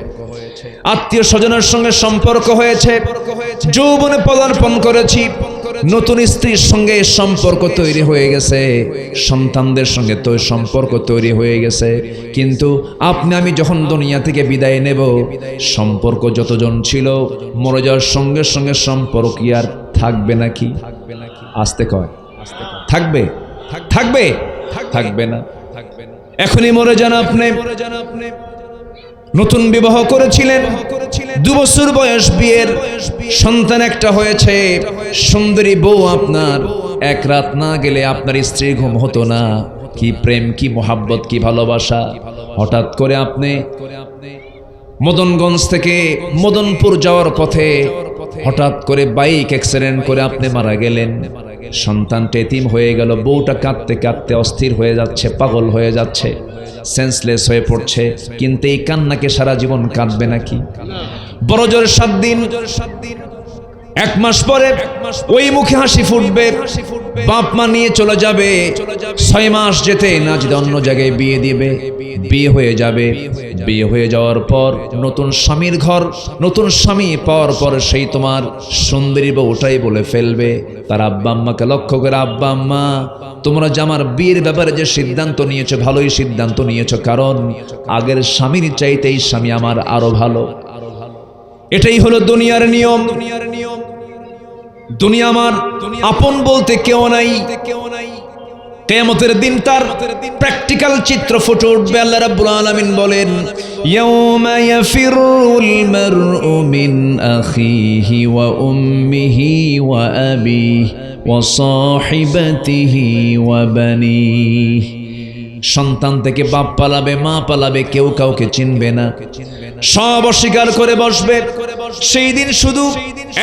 আত্মীয় স্বজনের সঙ্গে সম্পর্ক হয়েছে, যৌবনে পদার্পণ করেছি, নতুন স্ত্রীর সঙ্গে সম্পর্ক তৈরি হয়ে গেছে, সন্তানদের সঙ্গে তো সম্পর্ক তৈরি হয়ে গেছে। কিন্তু আপনি আমি যখন দুনিয়া থেকে বিদায় নেব, সম্পর্ক যতজন ছিল মরে যাওয়ার সঙ্গে সঙ্গে সম্পর্ক কি আর থাকবে নাকি? আসতে কয় থাকবে? থাকবে? থাকবে না। এখনই মরে যান আপনি। নতুন বিবাহ করেছিলেন, 2 বছর বয়স বিয়ের, সন্তান একটা হয়েছে, সুন্দরী বউ আপনার, এক রাত না গেলে আপনার স্ত্রীর ঘুম হতো না। কি প্রেম, কি মোহাব্বত, কি ভালোবাসা। হঠাৎ করে আপনি মদনগঞ্জ থেকে মদনপুর যাওয়ার পথে হঠাৎ করে বাইক অ্যাক্সিডেন্ট করে আপনি মারা গেলেন। সন্তানটা এতিম হয়ে গেল, বউটা কাঁদতে কাঁদতে অস্থির হয়ে যাচ্ছে, পাগল হয়ে যাচ্ছে, সেন্সলেস হয়ে পড়ছে। কিন্তু এই কান্নাকে সারা জীবন কাঁদবে নাকি? বড় জোর 7 দিন, 1 মাস পরে ওই মুখে হাসি ফুটবে, বাপ মা নিয়ে চলে যাবে। 6 মাস যেতে না যেতে অন্য জায়গায় বিয়ে দিবে, বিয়ে হয়ে যাবে। বিয়ে হয়ে যাওয়ার পর নতুন স্বামীর ঘর, নতুন স্বামী পাওয়ার পর সেই তোমার সুন্দরী বউটাই বলে ফেলবে তার আব্বা আম্মাকে লক্ষ্য করে, আব্বা আম্মা তোমরা যে আমার বিয়ের ব্যাপারে যে সিদ্ধান্ত নিয়েছো, ভালোই সিদ্ধান্ত নিয়েছো, কারণ আগের স্বামীর চাইতে এই স্বামী আমার আরো ভালো। এটাই হলো দুনিয়ার নিয়ম। দুনিয়া আমার আপন বলতে কেউ নাই। কিয়ামতের দিন তার প্র্যাকটিক্যাল চিত্র ফুটে উঠবে। আল্লাহ রাব্বুল আলামিন বলেন, ইয়াউমা ইয়াফিরুল মারউ মিন আখিহি ওয়া উম্মিহি ওয়া আবিহি ওয়া সাহিবাতিহি ওয়া বানিহি। সন্তান থেকে বাপ পালাবে, মা পালাবে, কেউ কাউকে চিনবে না, সব অস্বীকার করে বসবে। সেই দিন শুধু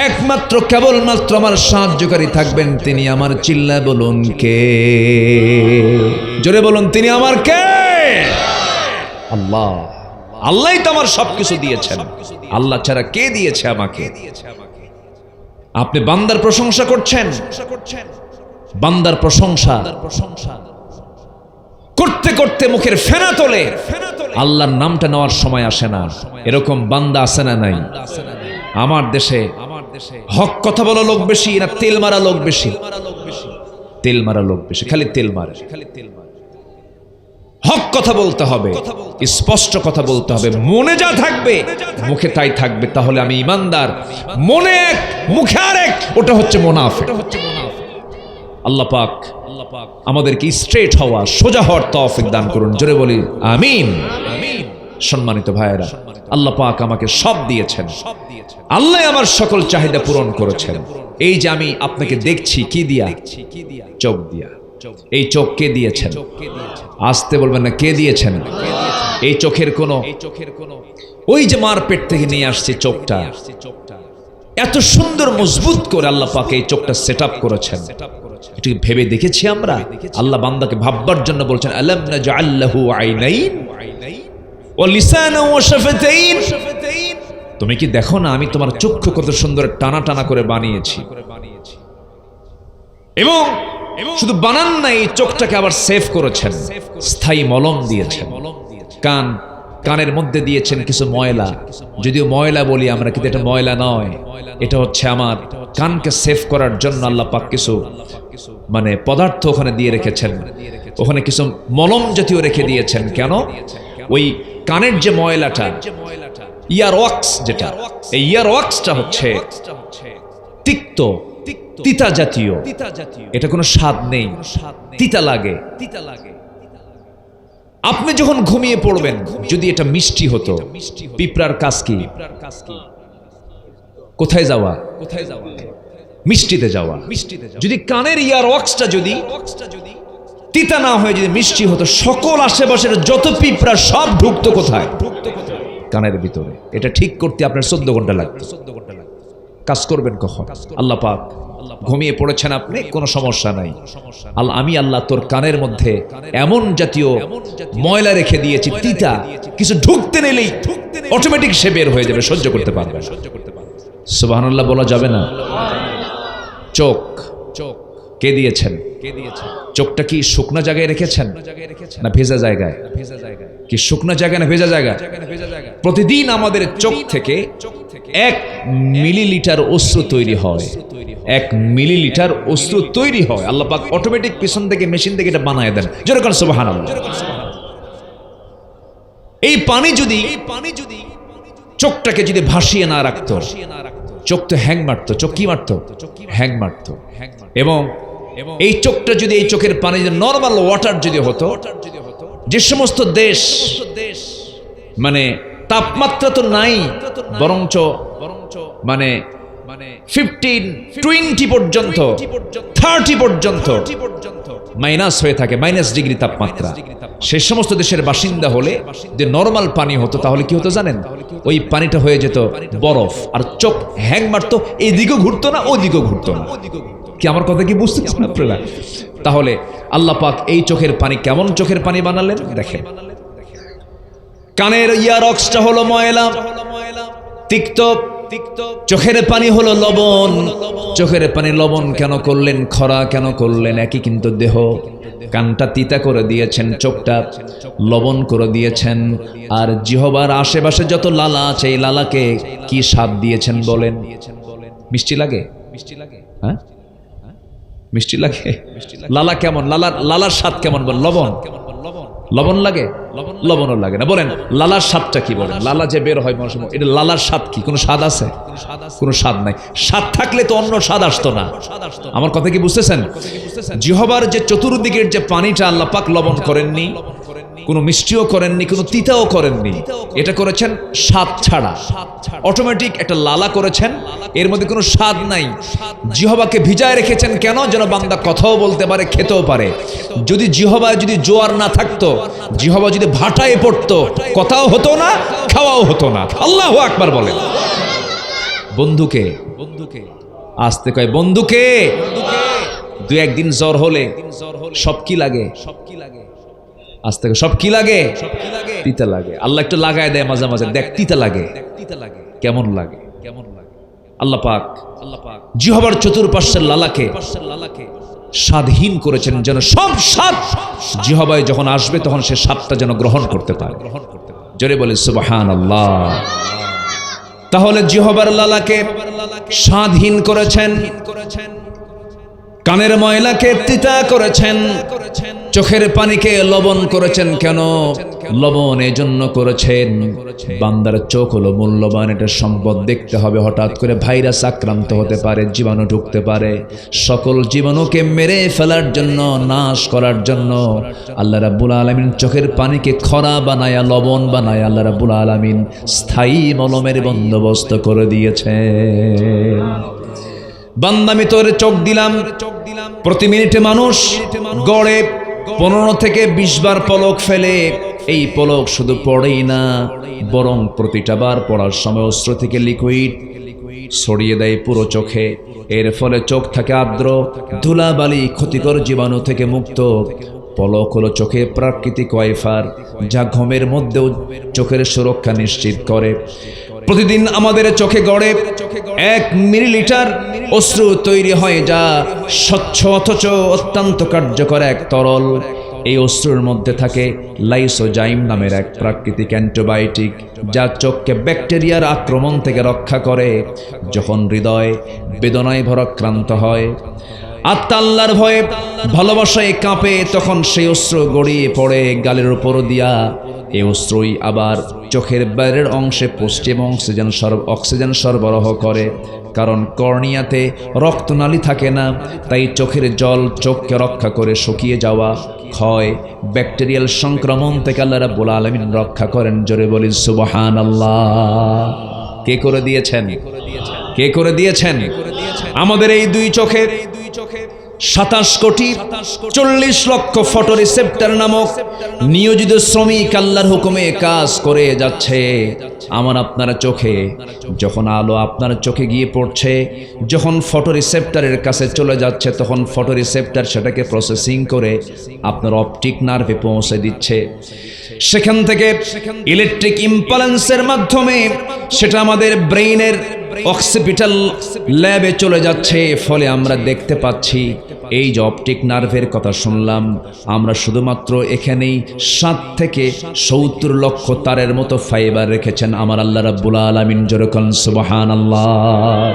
একমাত্র কেবলমাত্র আমার সাহায্যকারী থাকবেন, তিনি আমার। চিল্লা বলুন কে? জোরে বলুন, তিনি আমার কে? আল্লাহ, আল্লাহই তো আমার সবকিছু দিয়েছেন। আল্লাহ ছাড়া কে দিয়েছে আমাকে? আপনি বান্দার প্রশংসা করছেন, বান্দার প্রশংসা করতে করতে মুখের ফেনা তোলে, আল্লাহর নামটা নেওয়ার সময় আসে না। এরকম বান্দা আছে না নাই? আমার দেশে হক কথা বলা লোক বেশি না তেল মারা লোক বেশি? তেল মারা লোক বেশি, খালি তেল মারে। হক কথা বলতে হবে, স্পষ্ট কথা বলতে হবে। মনে যা থাকবে মুখে তাই থাকবে, তাহলে আমি ইমানদার। মনে এক মুখে আরেক, ওটা হচ্ছে মুনাফিক। আল্লাহ পাক আমাদেরকে স্ট্রেট হওয়া, সোজা হওয়ার তৌফিক দান করুন। জোরে বলি আমিন। সম্মানিত ভাইয়েরা, আল্লাহ পাক আমাকে সব দিয়েছেন, আল্লাহ আমার সকল চাহিদা পূরণ করেছেন। এই যে আমি আপনাকে দেখছি, কি দিয়া? চোখ দিয়া। এই চোখ কে দিয়েছেন? আসতে বলবেন না, কে দিয়েছেন? এই চোখের কোন ওই যে মার পেট থেকে নিয়ে আসছে চোখটা, এত সুন্দর মজবুত করে আল্লাহ পাক এই চোখটা সেট আপ করেছেন। এটি ভেবে দেখেছি আমরা? আল্লাহ বান্দাকে ভাববার জন্য বলছেন, আলাম নাজআল লাহু আইনাইন ওয়া লিসানান ওয়া শাফাতাইন। তুমি কি দেখো না আমি তোমার চক্ষু কত সুন্দর টানা টানা করে বানিয়েছি। এবং শুধু বানান না, এই চোখটাকে আবার সেভ করেছেন, স্থায়ী মলম দিয়েছেন। কানের মধ্যে দিয়েছেন কিছু ময়লা, যদিও ময়লা বলি আমরা, কিন্তু এটা ময়লা নয়, এটা হচ্ছে আমার কানকে সেভ করার জন্য আল্লাহ পাক কিছু মানে পদার্থ ওখানে দিয়ে রেখেছেন। ওখানে কিছু মলম জাতীয় রেখে দিয়েছেন। কেন? ওই কানের যে ময়লাটা, ইয়ার ওয়াক্স, যেটা এই ইয়ার ওয়াক্সটা হচ্ছে তিক্ত, তিতা জাতীয়, এটা কোনো স্বাদ নেই, তিতা লাগে। আপনি যখন ঘুমিয়ে পড়বেন, যদি এটা মিষ্টি হতো, পিঁপড়ার কাজ কি? কোথায় যাওয়া? মিষ্টিতে যাওয়া। যদি কানের ইয়ার ওয়াক্সটা যদি তিতা না হয়ে যদি মিষ্টি হতো, সকল আশেপাশের যত পিঁপড়া সব ঢুকতো কোথায়? কানের ভিতরে। এটা ঠিক করতে আপনার 14 ঘন্টা লাগবে। কাজ করবেন কখন? আল্লাহ পাক ঘুমিয়ে পড়েছেন আপনি, কোনো সমস্যা নাই। আমি আল্লাহ তোর কানের মধ্যে এমন জাতীয় ময়লা রেখে দিয়েছি, তিতা, কিছু ঢুকতে নিলেই অটোমেটিক সে বের হয়ে যাবে, সহ্য করতে পারবে। সুবহানাল্লাহ বলা যাবে না? চোখ কে দিয়েছেন? চোখটা কি শুকনো জায়গায় রেখেছেন না ভেজা জায়গায়? কি শুকনো জায়গায় না ভেজা জায়গায়? প্রতিদিন আমাদের চোখ থেকে 1 মিলিলিটার অশ্রু তৈরি হয়। 1 মিলিলিটার অশ্রু তৈরি হয়। আল্লাহ পাক অটোমেটিক পিছন থেকে, মেশিন থেকে এটা বানায় দেন। যেরকম সুবহানাল্লাহ। এই পানি যদি চোখটাকে যদি ভাসিয়ে না রাখতো, চোখ তো হ্যাং মারতো। চোখ কি মারতো? হ্যাং মারতো। এবং এই চোখটা যদি, এই চোখের পানি যদি নর্মাল ওয়াটার যদি হতো, যে সমস্ত দেশ মানে তাপমাত্রা তো নাই, বরঞ্চ মানে 15-20 পর্যন্ত, 30 পর্যন্ত মাইনাস হয়ে থাকে, মাইনাস ডিগ্রি তাপমাত্রা, সে সমস্ত দেশের বাসিন্দা হলে যে নর্মাল পানি হতো, তাহলে কি হতো জানেন? ওই পানিটা হয়ে যেত বরফ, আর চোখ হ্যাং মারতো, এইদিকেও ঘুরতো না, ওইদিকেও ঘুরতো না। কি আমার কথা কি বুঝতেছেন আপনারা? তাহলে আল্লাহ পাক এই চোখের পানি কেমন চোখের পানি বানালেন দেখেন। কানের ইয়ার অক্সটা হলো ময়লা, তিক্ত। চোখের পানি হলো লবণ। চোখের পানি লবণ কেন করলেন? খরা কেন করলেন? একই কিন্তু দেহ। কানটা তিতা করে দিয়েছেন, চোখটা লবণ করে দিয়েছেন। আর জিহ্বার আশেপাশে যত লালা আছে, এই লালাকে কি স্বাদ দিয়েছেন বলেন? মিষ্টি লাগে? হ্যাঁ, মিষ্টি লাগে। লালা কেমন? লালার স্বাদ কেমন বল? লবণ। লবণ লাগে? লবণও লাগে না। বলেন লালার স্বাদটা কি? বলেন লালা যে বের হয় মানুষের, এটা লালার স্বাদ কি? কোনো স্বাদ আছে? কোনো স্বাদ নাই। স্বাদ থাকলে তো অন্য স্বাদ আসতো না। আমার কথা কি বুঝতেছেন? জিহ্বার যে চতুর্দিকের যে পানিটা আল্লাহ পাক লবণ করেননি, কোনো মিষ্টিও করেননি, কোনো তিতাও করেননি, এটা করেছেন স্বাদ ছাড়া, অটোমেটিক একটা লালা করেছেন, এর মধ্যে কোনো স্বাদ নাই। জিহ্বাকে ভিজায় রেখেছেন কেন? যেন বান্দা কথাও বলতে পারে, খেতেও পারে। যদি জিহ্বায় যদি জোয়ার না থাকতো, জিহ্বা যদি ভাটায় পড়তো, কথাও হতো না, খাওয়াও হতো না। আল্লাহু আকবার বলেন। বন্ধুকে আসতে কয়, বন্ধুকে। 2-1 দিন জ্বর হলে সব কি লাগে? আজ থেকে সব কি লাগে? তিতা লাগে। আল্লাহ একটু লাগায় দেয় মাঝে মাঝে, দেখ তিতা লাগে কেমন লাগে। আল্লাহ পাক জিহ্বার চতুর্পার্শ্বের লালাকে স্বাধীন করেছেন যেন সব স্বাদ জিহ্বায় যখন আসবে তখন সে স্বাদটা যেন গ্রহণ করতে পারে। জোরে বলে সুবহানাল্লাহ। তাহলে জিহ্বার লালাকে স্বাধীন করেছেন, কানের ময়লাকে তিতা করেছেন, চোখের পানিকে লবণ করেছেন। কেন লবণ এই জন্য করেছেন? বান্দার চোখ হলো মূল্যবান, এটা সম্পদ। দেখতে হবে হঠাৎ করে ভাইরাস আক্রান্ত হতে পারে, জীবাণু ঢুকতে পারে। সকল জীবাণুকে মেরে ফেলার জন্য, নাশ করার জন্য আল্লাহ রাব্বুল আলামিন চোখের পানিকে খরা বানায়া, লবণ বানায়া আল্লাহ রাব্বুল আলামিন স্থায়ী মলমের বন্দোবস্ত করে দিয়েছেন। বান্দা আমি তোর চোখ দিলাম, প্রতি মিনিটে মানুষ গড়ে 15 থেকে 20 বার পলক ফেলে। এই পলক শুধু পড়েই না, বরং প্রতিটা বার পড়ার সময় অশ্রু থেকে লিকুইড ছড়িয়ে দেয় পুরো চোখে। এর ফলে চোখ থাকে আর্দ্র, ধুলাবালি, ক্ষতিকর জীবাণু থেকে মুক্ত। পলক হলো চোখে প্রাকৃতিক ওয়াইফার, যা ঘুমের মধ্যেও চোখের সুরক্ষা নিশ্চিত করে। প্রতিদিন আমাদের চোখে গড়ে 1 মিলিলিটার অশ্রু তৈরি হয়, যা স্বচ্ছ অথচ অত্যন্ত কার্যকর এক তরল। এই অশ্রুর মধ্যে থাকে লাইসোজাইম নামের এক প্রাকৃতিক অ্যান্টিবায়োটিক, যা চোখকে ব্যাকটেরিয়ার আক্রমণ থেকে রক্ষা করে। যখন হৃদয় বেদনায় ভরাক্রান্ত হয়, আত্মা আল্লাহর ভয়ে ভালোবাসায় কাঁপে, তখন সেই অশ্রু গড়িয়ে পড়ে গালের উপর দিয়া। এই অশ্রুই আবার চোখের বাইরের অংশে পশ্চিম অক্সিজেন সরবরাহ করে। কারণ কর্নিয়াতে রক্তনালী থাকে না, তাই চোখের জল চোখকে রক্ষা করে শুকিয়ে যাওয়া, ক্ষয়, ব্যাকটেরিয়াল সংক্রমণ থেকে আল্লাহ রাব্বুল আলামিন রক্ষা করেন। জোরে বলি সুবহানাল্লাহ। কে করে দিয়েছেন? কে করে দিয়েছেন? আমাদের এই দুই চোখে 27 কোটি 40 লক্ষ ফটো রিসেপ্টর নামক নিয়োজিত শ্রমিক আল্লাহর হুকুমে কাজ করে যাচ্ছে। আমার আপনার চোখে যখন আলো আপনার চোখে গিয়ে পড়ছে, যখন ফটো রিসেপ্টরের কাছে চলে যাচ্ছে, তখন ফটো রিসেপ্টর সেটাকে প্রসেসিং করে আপনার অপটিক নার্ভে পৌঁছে দিচ্ছে। সেখান থেকে ইলেকট্রিক ইম্পালেন্সের মাধ্যমে সেটা আমাদের ব্রেইনের অক্সিপিটাল ল্যাবে চলে যাচ্ছে। ফলে আমরা দেখতে পাচ্ছি। এই যে অপটিক নার্ভের কথা শুনলাম, আমরা শুধুমাত্র এখানেই 7 থেকে 70 লক্ষ তারের মতো ফাইবার রেখেছেন আমার আল্লাহ রাব্বুল আলামিন। যেরকম সুবহানাল্লাহ।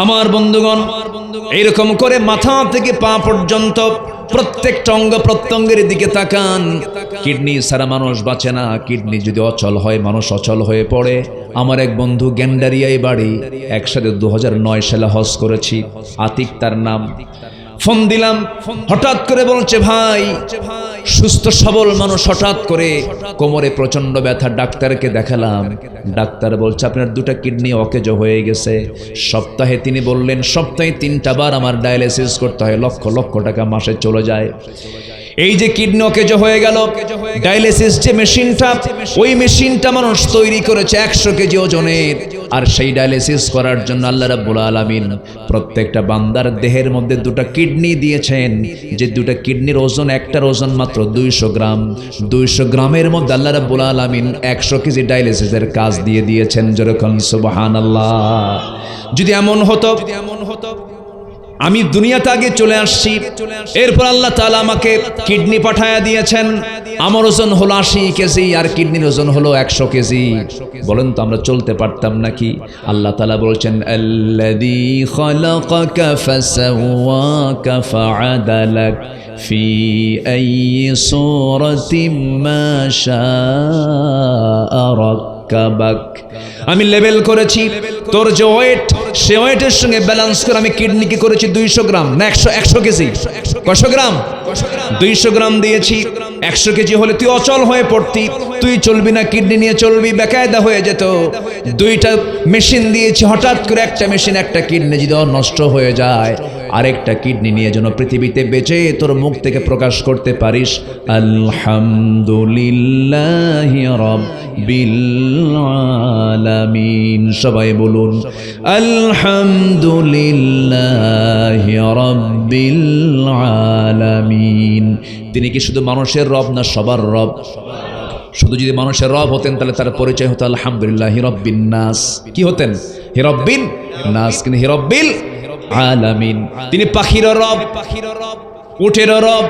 আমার বন্ধুগণ, এইরকম করে মাথা থেকে পা পর্যন্ত প্রত্যেকটা অঙ্গ প্রত্যঙ্গের দিকে তাকান। কিডনি ছাড়া মানুষ বাঁচে না। কিডনি যদি অচল হয়, মানুষ অচল হয়ে পড়ে। আমার এক বন্ধু গেন্ডারিয়ায় বাড়ি, একসাথে 2009 সালে হজ করেছি, আতিক তার নাম। ফোন দিলাম, হঠাৎ করে বলছে, ভাই সুস্থ সবল মানুষ, হঠাৎ করে কোমরে প্রচন্ড ব্যথা, ডাক্তারকে দেখালাম। ডাক্তার বলছে আপনার 2টা কিডনি অকেজ হয়ে গেছে। সপ্তাহে তিনি বললেন সপ্তাহে 3টা বার আমার ডায়ালিসিস করতে হয়, লক্ষ লক্ষ টাকা মাসে চলে যায়। এই যে কিডনি অকেজ হয়ে গেল, ডায়ালিসিস যে মেশিনটা, ওই মেশিনটা মানুষ তৈরি করেছে 100 কেজি ওজনের। আর সেই ডায়ালিসিস করার জন্য আল্লাহ রাব্বুল আলামিন প্রত্যেকটা বান্দার দেহের মধ্যে 2টা কিডনি দিয়েছেন। যে 2টা কিডনির ওজন, একটার ওজন মাত্র 200 গ্রাম। 200 গ্রামের মধ্যে আল্লাহ রাব্বুল আলামিন 100 কেজি ডায়ালিসিসের কাজ দিয়ে দিয়েছেন। যেরকম সুবহানাল্লাহ। যদি এমন হতো আমি দুনিয়াতে আগে চলে আসছি, এরপর আল্লাহ তাআলা আমাকে কিডনি পাঠায়া দিয়েছেন। আমার ওজন হলো 80 কেজি আর কিডনির ওজন হলো 100 কেজি। বলেন তো আমরা চলতে পারতাম নাকি? আল্লাহ তাআলা বলছেন, আল্লাযী খালাকাকা ফাসাওয়াকা ফাআদালাক ফি আইয়ি সূরাতিন মা শাআ রাক্কাবাক। আমি লেভেল করেছি তোর যে ওয়েট, সে ওয়েটের সঙ্গে ব্যালেন্স করে আমি কিডনিকে করেছি 200 গ্রাম না 100 কেজি। কয়শো গ্রাম? 200 গ্রাম দিয়েছি। 100 কেজি হলে তুই অচল হয়ে পড়তি, তুই চলবি না, কিডনি নিয়ে চলবি, বেকায়দা হয়ে যেত। 2টা মেশিন দিয়েছি, হঠাৎ করে একটা মেশিন, একটা কিডনি যদি নষ্ট হয়ে যায়, আরেকটা কিডনি নিয়ে যেন পৃথিবীতে বেঁচে তোর মুখ থেকে প্রকাশ করতে পারিস আলহামদুলিল্লাহি রাব্বিল আলামিন। সবাই বলুন আলহামদুলিল্লাহি রাব্বিল আলামিন। তিনি কি শুধু মানুষের রব না সবার রব? শুধু যদি মানুষের রব হতেন তাহলে তার পরিচয় হতো আলহামদুলিল্লাহি রাব্বিন নাস। কি হতেন? হি রাব্বিন নাস, কিন্তু হি রাব্বিল আলামিন। তিনি পাখির রব, উটের রব।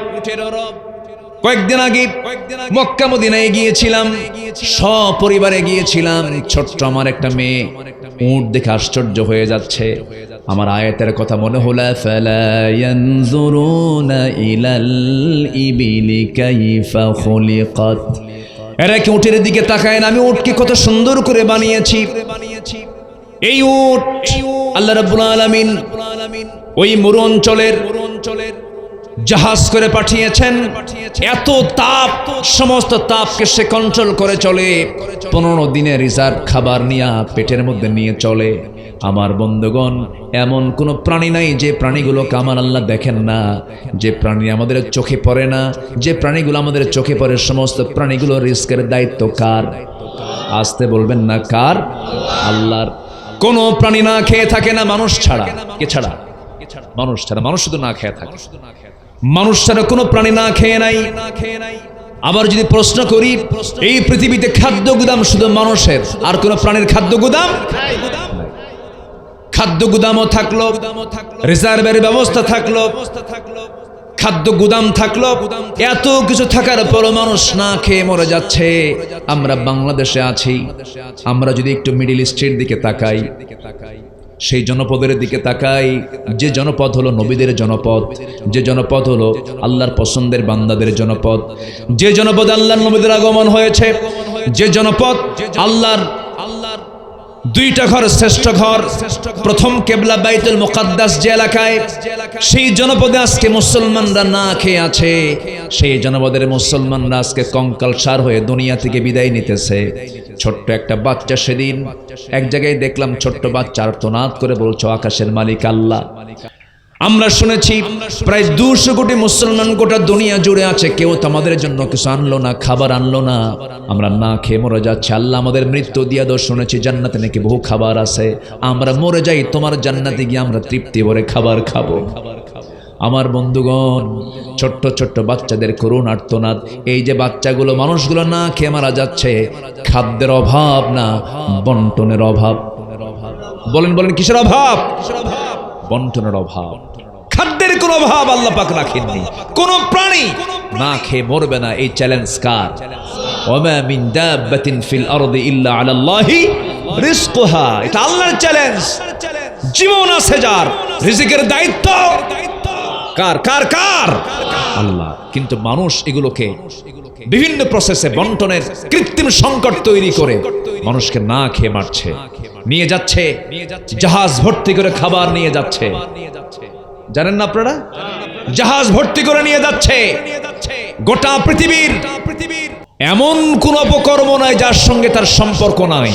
কয়েকদিন আগে মক্কা মদিনায় গিয়েছিলাম, সপরিবারে গিয়েছিলাম। ছোট্ট আমার একটা মেয়ে উট দেখে আশ্চর্য হয়ে যাচ্ছে। আমার আয়াতের কথা মনে হলো ফালা ইয়ানজুরুনা ইলাল ইবিলি কাইফা খুলিকাত। এরা কি উটের দিকে তাকায় না? আমি উটকে কত সুন্দর করে বানিয়েছি। এই উট আল্লাহ রাব্বুল আলামিন ওই মরু অঞ্চলের জাহাজ করে পাঠিয়েছেন। এত তাপ, সমস্ত তাপকে সে কন্ট্রোল করে চলে। 15 দিনের রিজার্ভ খাবার নিয়ে পেটের মধ্যে নিয়ে চলে। আমার বন্ধুগণ, এমন কোন প্রাণী নাই যে প্রাণীগুলোকে আমার আল্লাহ দেখেন না, যে প্রাণী আমাদের চোখে পড়ে না। যে প্রাণীগুলো আমাদের চোখে পড়ে, সমস্ত প্রাণীগুলো রিস্কের দায়িত্ব কার? আসতে বলবেন না কার? আল্লাহর। কোন প্রাণী না খেয়ে থাকে না মানুষ ছাড়া। কে ছাড়া? মানুষ ছাড়া। মানুষ শুধু না খেয়ে থাকে, মানুষ ছাড়া কোনো প্রাণী না খেয়ে নাই। আবার যদি প্রশ্ন করি, এই পৃথিবীতে খাদ্য গুদাম শুধু মানুষের, আর কোন প্রাণীর খাদ্য গুদাম? খাদ্য গুদামও থাকলো, রিজার্ভের ব্যবস্থা থাকলো, খাদ্য গুদাম থাকলো, এত কিছু থাকার পরও মানুষ না খেয়ে মরে যাচ্ছে। আমরা বাংলাদেশে আছি, আমরা যদি একটু মিডিল ইস্টের দিকে তাকাই, সেই জনপদের দিকে তাকাই, যে জনপদ হলো নবীদের জনপদ, যে জনপদ হলো আল্লাহর পছন্দের বান্দাদের জনপদ, যে জনপদ আল্লাহর নবীদের আগমন হয়েছে, যে জনপদ আল্লাহর দুইটা ঘর শ্রেষ্ঠ ঘর, প্রথম কেবলা বাইতুল মুকাদ্দাস যে এলাকায়, সেই জনপদে আজকে মুসলমানরা না খেয়ে আছে। সেই জনপদের মুসলমানরা আজকে কঙ্কালসার হয়ে দুনিয়া থেকে বিদায় নিতেছে। ছোট্ট একটা বাচ্চা, সেদিন এক জায়গায় দেখলাম ছোট্ট বাচ্চা আর্তনাদ করে বলছো আকাশের মালিক আল্লাহ। আমরা শুনেছি প্রায় 200 কোটি মুসলমান গোটা দুনিয়া জুড়ে আছে, কেউ তো আমাদের জন্য কিছু আনলো না, খাবার আনলো না। আমরা না খেয়ে মরে যাচ্ছি। আল্লাহ আমাদের মৃত্যু দিয়া দোষ শুনেছি, জান্নাতে নাকি বহু খাবার আছে। আমরা মরে যাই, তোমার জান্নাতে গিয়ে আমরা তৃপ্তি ভরে খাবার খাবো। আমার বন্ধুগণ, ছোট্ট ছোট্ট বাচ্চাদের করুণ আর্তনাদ। এই যে বাচ্চাগুলো, মানুষগুলো না খেয়ে মারা যাচ্ছে, খাদ্যের অভাব না, বন্টনের অভাব। বলেন বলেন কিসের অভাব? বন্টনের অভাব। খাদ্যের কোনো অভাব আল্লাহ পাক রাখেননি। কোন প্রাণী না খেয়ে মরবে না, এই চ্যালেঞ্জ কার? ওয়ামা মিন দাব্বাতিন ফিল আরদি ইল্লা আলাল্লাহি রিজকুহা। এটা আল্লাহর চ্যালেঞ্জ। জীবন আছে যার, রিজিকের দায়িত্ব কার? কার কার? আল্লাহ। কিন্তু মানুষ এগুলোকে বিভিন্ন প্রসেসে বন্টনের কৃত্রিম সংকট তৈরি করে মানুষকে না খেয়ে মারছে, নিয়ে যাচ্ছে জাহাজ ভর্তি করে খাবার নিয়ে যাচ্ছে। জানেন না আপনারা? জাহাজ ভর্তি করে নিয়ে যাচ্ছে। গোটা পৃথিবীর এমন কোন অপকর্ম নাই যার সঙ্গে তার সম্পর্ক নাই।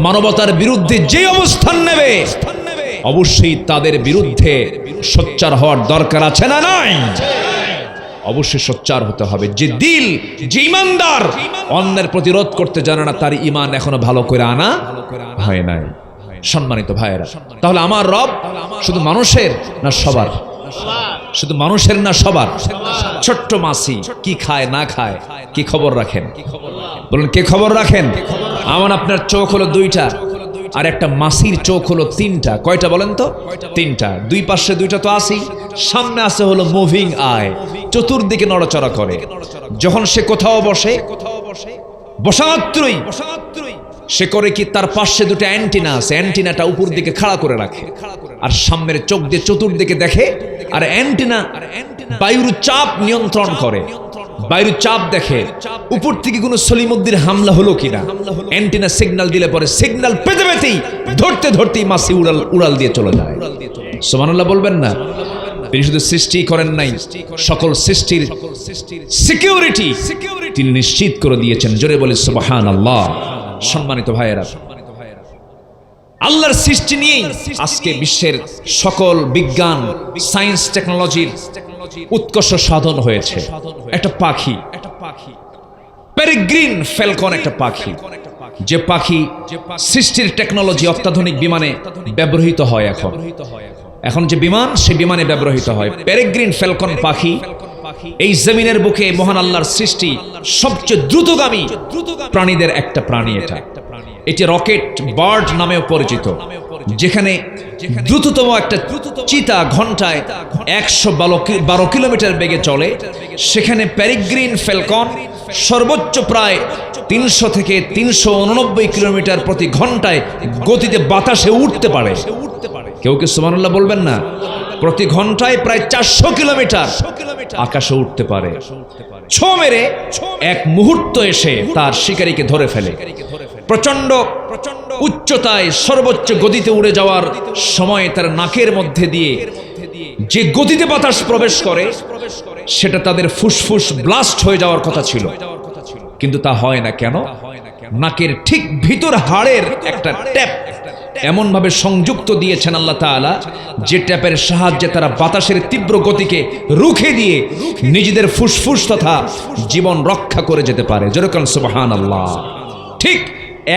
মানবতার বিরুদ্ধে যে অবস্থান নেবে, অবশ্যই তাদের বিরুদ্ধে সোচ্চার হওয়ার দরকার আছে না নাই? অবশ্যই সোচ্চার হতে হবে। যে দিল, যে ইমানদার অন্যের প্রতিরোধ করতে জানে না, তার ইমান এখনো ভালো করে আনা হয় নাই। সম্মানিত ভাইয়েরা, তাহলে আমার রব শুধু মানুষের না সবার? শুধু মানুষের না সবার? ছোট্ট মাসি কি খায় না খায় কি খবর রাখেন? বলুন কে খবর রাখেন? আমার আপনার চোখ হলো 2টা, আর একটা মাসির চোখ হলো 3টা। কয়টা বলেন তো? 3টা। দুই পাশে 2টা তো আসি, সামনে আছে হলো মুভিং আই, চতুর্দিকে নড়াচড়া করে। যখন সে কোথাও বসে, বসা মাত্রই সে করে কি, তার পাশে 2টা অ্যান্টিনা আছে, অ্যান্টিনাটা উপর দিকে খাড়া করে রাখে, আর সামনের চোখ দিয়ে চতুর্দিকে দেখে। আর অ্যান্টিনা বায়ুর চাপ নিয়ন্ত্রণ করে, বায়ুর চাপ দেখে উপর থেকে কোনো সলিমুদ্দিন হামলা হলো কিনা। অ্যান্টিনা সিগন্যাল দিলে পরে সিগন্যাল পেতে পেতেই ধরতে ধরতেই মাসি উড়াল দিয়ে চলে যায়। সুবহানাল্লাহ বলবেন না? তিনি শুধু সৃষ্টি করেন নাই, সকল সৃষ্টির সিকিউরিটি তিনি নিশ্চিত করে দিয়েছেন। জোরে বলে সুবহানাল্লাহ। সম্মানিত ভাইয়েরা, আল্লাহর সৃষ্টি নিয়েই আজকে বিশ্বের সকল বিজ্ঞান, সায়েন্স, টেকনোলজির উৎকর্ষ সাধন হয়েছে। একটা পাখি, পেরিগ্রিন ফ্যালকন, একটা পাখি, যে পাখি সৃষ্টির টেকনোলজি অত্যাধুনিক বিমানে ব্যবহৃত হয়। এখন যে বিমান, সে বিমানে ব্যবহৃত হয় পেরিগ্রিন ফ্যালকন পাখি। এই জমিনের বুকে মহান আল্লাহর সৃষ্টি সবচেয়ে দ্রুতগামী প্রাণীদের একটা প্রাণী। এটি রকেট বার্ড নামেও পরিচিত, যেখানে দ্রুততম একটা চিতা ঘন্টায় 112 কিলোমিটার বেগে চলে, সেখানে পেরিগ্রিন ফ্যালকন সর্বোচ্চ প্রায় 300 থেকে 389 কিলোমিটার প্রতি ঘন্টায় গতিতে বাতাসে উঠতে পারে। কেউ কি সুবহানাল্লাহ বলবেন না? প্রতি ঘন্টায় প্রায় 400 কিলোমিটার আকাশে উঠতে পারে। ছো মেরে এক মুহূর্ত এসে তার শিকারীকে ধরে ফেলে। প্রচন্ড উচ্চতায় সর্বোচ্চ গতিতে উড়ে যাওয়ার সময় তার নাকের মধ্যে দিয়ে যে গতিতে বাতাস প্রবেশ করে, সেটা তাদের ফুসফুস ব্লাস্ট হয়ে যাওয়ার কথা ছিল, কিন্তু তা হয় না। কেন? নাকের ঠিক ভিতর হাড়ের একটা ট্যাপ এমন ভাবে সংযুক্ত দিয়েছেন আল্লাহ তাআলা, যে ট্যাপের সাহায্যে তারা বাতাসের তীব্র গতিকে রুখে দিয়ে নিজেদের ফুসফুস তথা জীবন রক্ষা করে যেতে পারে। যেরকম সুবহানাল্লাহ। ঠিক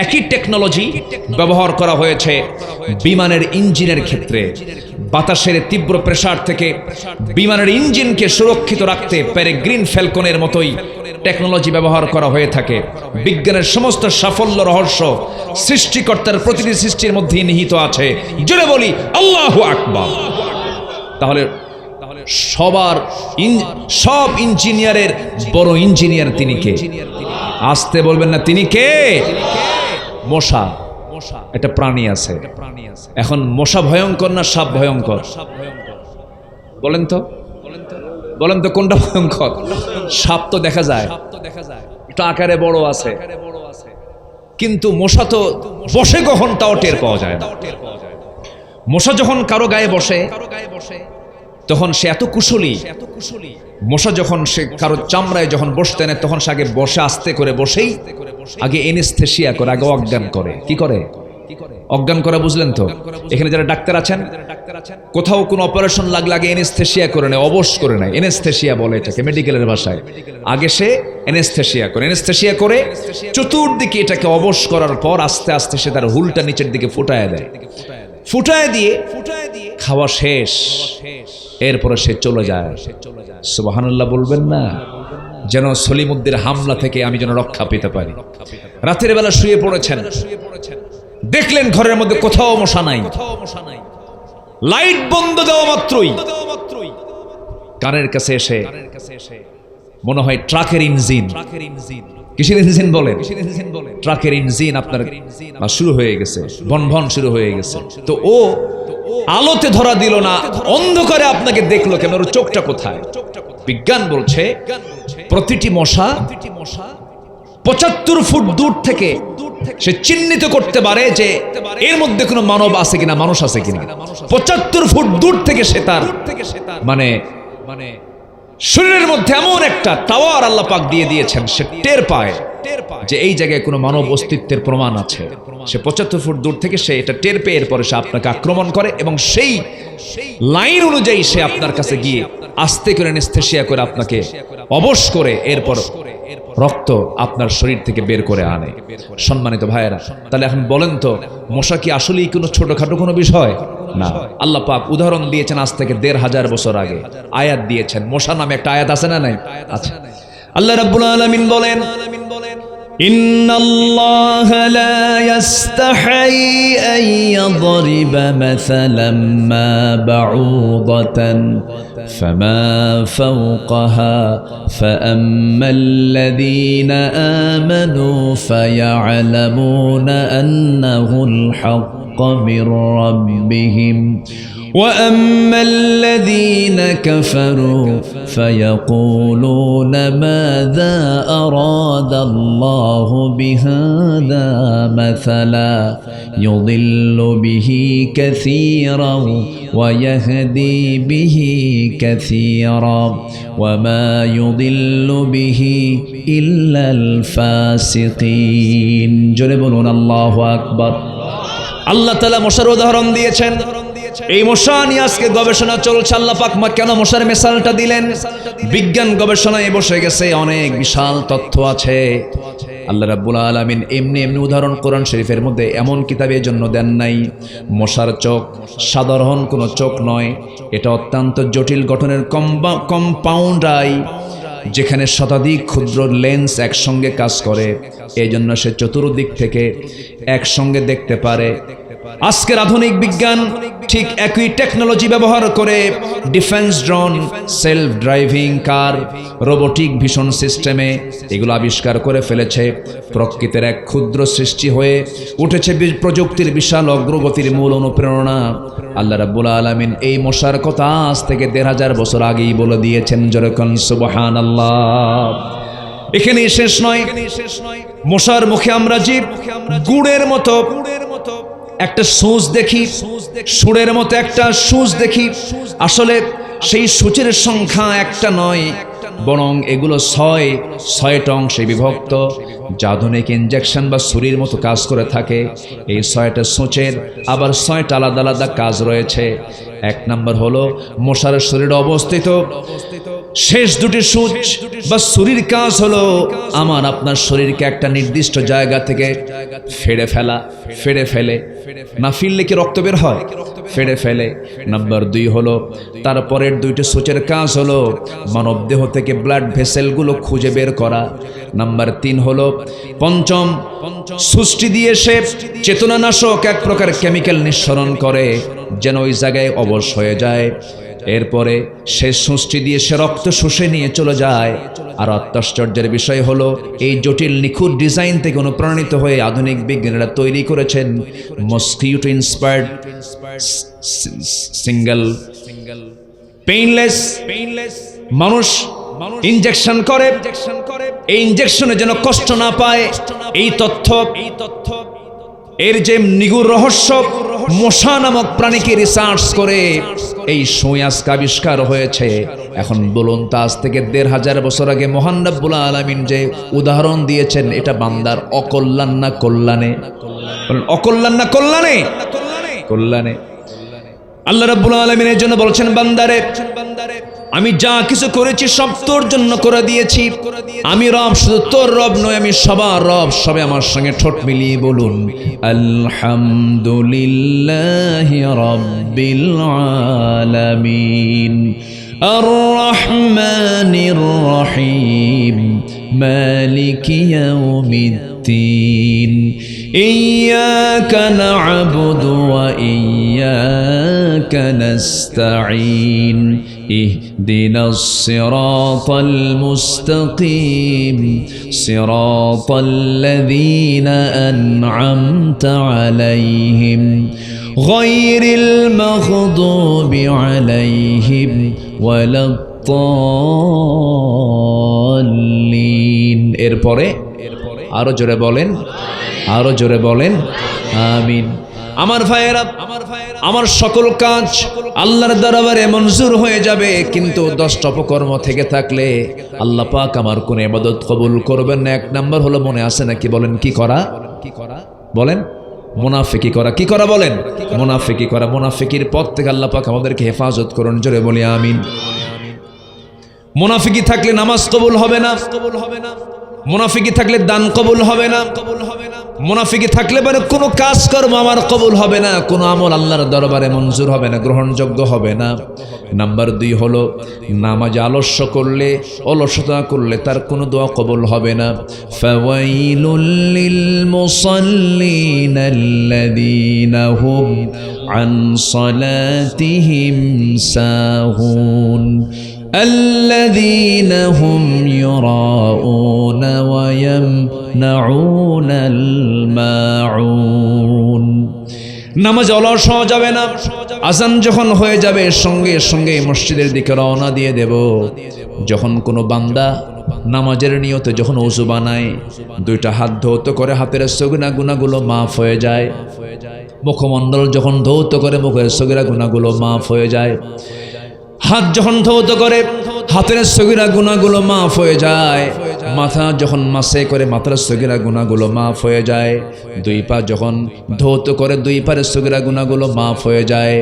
একই টেকনোলজি ব্যবহার করা হয়েছে বিমানের ইঞ্জিনের ক্ষেত্রে। বাতাসের তীব্র প্রেসার থেকে বিমানের ইঞ্জিনকে সুরক্ষিত রাখতে পেরিগ্রিন ফ্যালকনের মতোই টেকনোলজি ব্যবহার করা হয়ে থাকে। বিজ্ঞানের সমস্ত সাফল্য রহস্য সৃষ্টিকর্তার প্রতিটি সৃষ্টির মধ্যেই নিহিত আছে। জোরে বলি আল্লাহু আকবার। তাহলে সব ইঞ্জিনিয়ারের বড় ইঞ্জিনিয়ার তিনি কে? আসতে বলবেন না, তিনি কে? মশা। একটা প্রাণী আছে। এখন মশা ভয়ঙ্কর না সাপ ভয়ঙ্কর? বলেন তো কোনটা ভয়ঙ্কর? সাপ তো দেখা যায়, একটু আকারে বড় আছে, কিন্তু মশা তো বসে কখন তাও টের পাওয়া যায় না। মশা যখন কারো গায়ে বসে তখন সে এত কুশলী। মশা যখন সে কারো চামড়ায় যখন বসতে নেয়, তখন সে আগে বসে আস্তে করে বসেই আগে এনেস্থেশিয়া করে, আগে অজ্ঞান করে। কি করে? অজ্ঞান করা, বুঝলেন তো? এখানে যারা ডাক্তার আছেন, কোথাও কোনো অপারেশন লাগলে আগে এনেস্থেশিয়া করে নেয়, অবশ করে নেয়। এনেস্থেশিয়া বলে এটাকে মেডিকেলের ভাষায়। আগে সে এনেস্থেশিয়া করে চতুর্দিকে এটাকে অবশ করার পর আস্তে আস্তে সে তার হুলটা নিচের দিকে ফুটায় দেয়। ফুটায় দিয়ে খাওয়া শেষ, এরপরে সে চলে যায়। সুবহানাল্লাহ বলবেন না? যেন সলিমুদ্দিনের হামলা থেকে আমি যেন রক্ষা পেতে পারি। রাতের বেলা শুয়ে পড়েছেন, দেখলেন ঘরের মধ্যে কোথাও মশা নাই। লাইট বন্ধ দেওয়া মাত্রই কানের কাছে এসে মনে হয় ট্রাকের ইঞ্জিন। কিসের ইঞ্জিন বলেন? ট্রাকের ইঞ্জিন আপনার শুরু হয়ে গেছে, ভন শুরু হয়ে গেছে। তো ও আলোতে ধরা দিল না, অন্ধকারে আপনাকে দেখলো কেন? ওর চোখটা কোথায়? বিজ্ঞান বলছে প্রতিটি মশা 75 ফুট দূর থেকে সে চিহ্নিত করতে পারে যে এর মধ্যে কোনো মানব আছে কিনা, মানুষ আছে কিনা। 75 ফুট দূর থেকে সে তার মানে শরীরের মধ্যে এমন একটা টাওয়ার আল্লাহ পাক দিয়ে দিয়েছেন, সে টের পায় যে এই জায়গায় কোনো মানব অস্তিত্বের প্রমাণ আছে। সে 75 ফুট দূর থেকে সে এটা টের পেয়ে এরপরে সে আপনাকে আক্রমণ করে, এবং সেই লাইন অনুযায়ী সে আপনার কাছে গিয়ে আস্তে করে এনেস্থেশিয়া করে আপনাকে অবশ করে এরপর রক্ত আপনার শরীর থেকে বের করে আনে। সম্মানিত ভাইয়েরা, তাহলে এখন বলেন তো, মশা কি আসলেই কোনো ছোটখাটো কোনো বিষয় না? আল্লাহ পাক উদাহরণ দিয়েছেন আজ থেকে 1500 বছর আগে। আয়াত দিয়েছেন, মশা নামে একটা আয়াত আছে না নাই? আচ্ছা, আল্লাহ রাব্বুল আলামিন বলেন, ইন্নাল্লাহা লা ইস্তাহি আন ইয়াদরিবা মাসালাম মা বাউদাতান ফামা ফাওকাহা ফাআম্মাল্লাযীনা আমানু ফায়া'লামুনা আন্নাহুল হাক্কু মির রাব্বিহিম وأما الذين كفروا فيقولون ماذا أراد الله بهذا مثلا يضل به كثيرا ويهدي به كثيرا وما يضل به إلا الفاسقين. جل بلون الله أكبر. আল্লাহ তাআলা মশার উদাহরণ দিয়েছেন। এই মশা নিয়ে আজকে গবেষণা চলছে। আল্লাহ পাক কেন মশার মিসালটা দিলেন? বিজ্ঞান গবেষণায় বসে গেছে, অনেক বিশাল তথ্য আছে। আল্লাহ রাব্বুল আলামিন এমনি এমনি উদাহরণ কোরআন শরীফের মধ্যে এমন কিতাবের জন্য দেন নাই। মশার চোখ সাধারণ কোনো চোখ নয়, এটা অত্যন্ত জটিল গঠনের কম্পাউন্ড আই, যেখানে শতাধিক ক্ষুদ্র লেন্স একসঙ্গে কাজ করে। এই জন্য সে চতুর্দিক থেকে একসঙ্গে দেখতে পারে। আজকের আধুনিক বিজ্ঞান ঠিক একই টেকনোলজি ব্যবহার করে ডিফেন্স ড্রোন, সেলফ ড্রাইভিং কার, রোবোটিক ভিশন সিস্টেমে এগুলো আবিষ্কার করে ফেলেছে। প্রকৃতির এক ক্ষুদ্র সৃষ্টি হয়ে উঠেছে প্রযুক্তির বিশাল অগ্রগতির মূল অনুপ্রেরণা। আল্লাহ রাব্বুল আলামিন এই মশার কথা আজ থেকে ১৫০০ বছর আগেই বলে দিয়েছেন। যেরকম সুবহানাল্লাহ। এখানেই শেষ নয়, মশার মুখে আমরা জীব গুড়ের মতো একটা সূচ দেখি, সুরের মতো একটা সূচ দেখি। আসলে সেই সূচের সংখ্যা একটা নয়, বরং এগুলো ছয়টা অংশে বিভক্ত। আধুনিক ইনজেকশন বা ছুরির মতো কাজ করে থাকে। এই ৬টা সূচের আবার ৬টা আলাদা আলাদা কাজ রয়েছে। এক নম্বর হলো মশার শরীরে অবস্থিত শেষ দুটি সূচ বা ছুরির কাজ হলো আমার আপনার শরীরকে একটা নির্দিষ্ট জায়গা থেকে ফেড়ে ফেলে। না ফিরলে কি রক্ত বের হয়? ফেড়ে ফেলে। নাম্বার ২ হলো তারপরের ২টি সূচের কাজ হলো মানব দেহ থেকে ব্লাড ভেসেলগুলো খুঁজে বের করা। নাম্বার ৩ হলো পঞ্চম সূচটি দিয়ে সে চেতনানাশক এক প্রকার কেমিক্যাল নিঃসরণ করে যেন ওই জায়গায় অবশ হয়ে যায়। এরপরে সে সূচটি দিয়ে সে রক্ত শুষে নিয়ে চলে যায়। আর অত্যাশ্চর্যের বিষয় হলো এই জটিল নিখুঁত ডিজাইন থেকে অনুপ্রাণিত হয়ে আধুনিক বিজ্ঞানীরা তৈরি করেছেন মসকিউটো ইন্সপায়ার্ড সিঙ্গেল পেইনলেস মানুষ ইনজেকশন করে। এই ইনজেকশনে যেন কষ্ট না পায়, এই তথ্য এর যে নিগুড় রহস্য মশা নামক প্রাণীকে রিসার্চ করে এই সুই আজকে আবিষ্কার হয়েছে। এখন বলুন তো, আজ থেকে ১৫০০ বছর আগে মহান রব্বুল আলামিন যে উদাহরণ দিয়েছেন, এটা বান্দার অকল্যাণ না কল্যাণে? অকল্যাণ না কল্যাণে? কল্যাণে। আল্লাহ রাব্বুল আলামিন এর জন্য বলছেন, বান্দারে আমি যা কিছু করেছি সব তোর জন্য করে দিয়েছি। আমি রব, শুধু তোর রব নয়, আমি সবার রব। সবে আমার সঙ্গে ঠোঁট মিলিয়ে বলুন আলহামদুলিল্লাহি রাব্বিল আলামিন আর রহমানির রহিম মালিকি ইয়াউমিদ্দিন ইয়্যাকা না'বুদু ওয়া ইয়্যাকা নাস্তাঈন ইহদিনাস সিরাতাল মুস্তাকিম সিরাতাল্লাযীনা আন'আমতা আলাইহিম গায়রিল মাগদুবি আলাইহিম ওয়ালাদ-দাল্লিন। এরপরে আরো জোরে বলেন, আরো জোরে বলেন আমিন। আমার ভাইয়েরা, আমার সকল কাজ আল্লাহর দরবারে মঞ্জুর হয়ে যাবে, কিন্তু 10টা অপকর্ম থেকে থাকলে আল্লাহ পাক আমার কোন ইবাদত কবুল করবেন না। এক নাম্বার হলো, মনে আছে নাকি? বলেন কি করা? বলেন মুনাফিকি করা। কি করা? বলেন মুনাফিকি করা। মুনাফিকির পথ থেকে আল্লাহ পাক আমাদেরকে হেফাজত করুন। জোরে বলি আমিন। মুনাফিকি থাকলে নামাজ কবুল হবে না, মুনাফিকি থাকলে দান কবুল হবে না, মুনাফিকি থাকলে মানে কোনো কাজকর্ম আমার কবুল হবে না, কোনো আমল আল্লাহর দরবারে মঞ্জুর হবে না, গ্রহণযোগ্য হবে না। নাম্বার 2 হলো নামাজে আলস্য করলে, অলসতা করলে তার কোনো দোয়া কবুল হবে না। ফাওয়াইলুল লিল মুসাল্লিন আল্লাযীনা হুম আন সালাতিহিম সাহুন الذين هم يراءون ويمنعون الماعون। নামাজ অলস হওয়া যাবে না। আজান যখন হয়ে যাবে সঙ্গে সঙ্গে মসজিদের দিকে রওনা দিয়ে দেব। যখন কোনো বান্দা নামাজের নিয়তে যখন ওযু বানায়, 2টা হাত ধৌত করে হাতের সগিরা গুনাহগুলো মাফ হয়ে যায়। মুখমণ্ডল যখন ধৌত করে মুখের সগিরা গুনাহগুলো মাফ হয়ে যায়। হাত যখন ধৌত করে হাতের সগীরা গুনাহগুলো মাফ হয়ে যায়, মাথা যখন মাসে করে মাথার সগীরা গুনাহগুলো মাফ হয়ে যায়, দুই পা যখন ধৌত করে দুই পায়ের সগীরা গুনাহগুলো মাফ হয়ে যায়।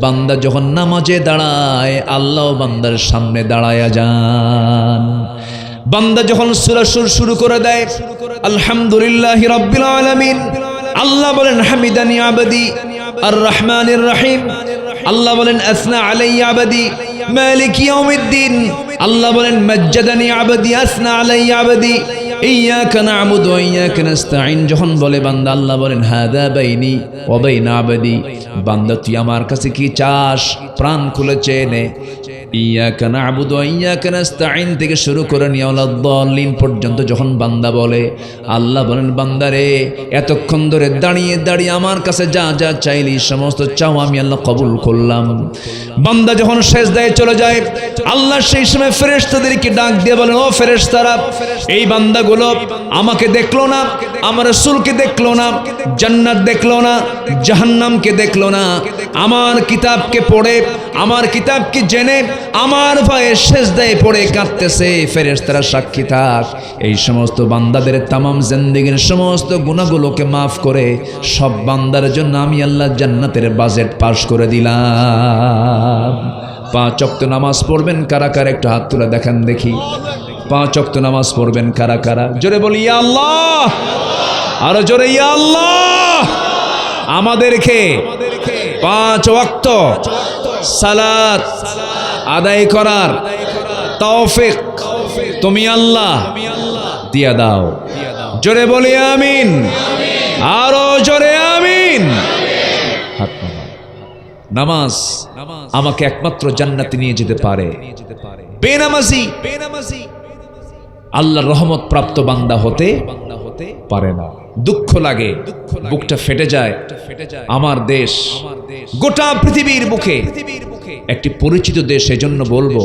বান্দা যখন নামাজে দাঁড়ায় আল্লাহ বান্দার সামনে দাঁড়ায়া যান। বান্দা যখন সূরা শুরু করে দেয় আলহামদুলিল্লাহি রাব্বিল আলামিন, আল্লাহ বলেন হামিদানি আবদি আর রহমানির রহিম, আল্লাহ বলেন আসনা আলাইয়া আবদি মালিক ইয়াউমিদ্দিন, আল্লাহ বলেন মাজ্জাদানি আবদি আসনা আলাইয়া আবদি ইয়াকা না'বুদু ওয়া ইয়াকা নাস্তাঈন। যখন বলে বান্দা আল্লাহ বলেন হাদা বাইনি ওয়া বাইনা আবদি, বান্দা তুই আমার কাছে কি চাস প্রাণ খুলে চেয়ে নে। ইয়াকা না'বুদু ওয়া ইয়াকা নাস্তাঈন থেকে শুরু করে নিয়ে ওয়ালাদ-দাল্লিন পর্যন্ত যখন বান্দা বলে, আল্লাহ বলেন বান্দারে এতক্ষণ ধরে দাঁড়িয়ে দাঁড়িয়ে আমার কাছে যা যা চাইলি সমস্ত চাও আমি আল্লাহ কবুল করলাম। বান্দা যখন সেজদায় চলে যায় আল্লাহ সেই সময় ফেরেশতাদেরকে ডাক দিয়ে বলেন, ও ফেরেশতারা, এই বান্দাগুলো আমাকে দেখলো না, আমার রাসূলকে দেখলো না, জান্নাত দেখলো না, জাহান্নামকে দেখলো না, আমার কিতাবকে পড়ে আমার কিতাবকে জেনে আমার ভয়ে সেজদায় পড়ে কাঁদতেছে। ফেরেশতারা সাক্ষী থাক, এই সমস্ত বান্দাদের তামাম জিন্দেগীর সমস্ত গুনাহগুলোকে মাফ করে সব বান্দার জন্য আমি আল্লাহ জান্নাতের বাজেট পাস করে দিলাম। 5 ওয়াক্ত নামাজ পড়বেন কারা কারা একটু হাত তুলে দেখান দেখি। 5 ওয়াক্ত নামাজ পড়বেন কারা কারা? জোরে বলি ইয়া আল্লাহ, আরো জোরে ইয়া আল্লাহ। আমাদেরকে 5 ওয়াক্ত সালাত আদায় করার তৌফিক তুমি আল্লাহ দিয়া দাও। জোরে বলি আমিন, আরো জোরে আমিন। নামাজ আমাকে একমাত্র জান্নাতে নিয়ে যেতে পারে। বেনামাজি আল্লাহর রহমত প্রাপ্ত বান্দা হতে পারে না। দুঃখ লাগে, বুকটা ফেটে যায়। আমার দেশ গোটা পৃথিবীর বুকে একটি পরিচিত দেশ, এজন্য বলবো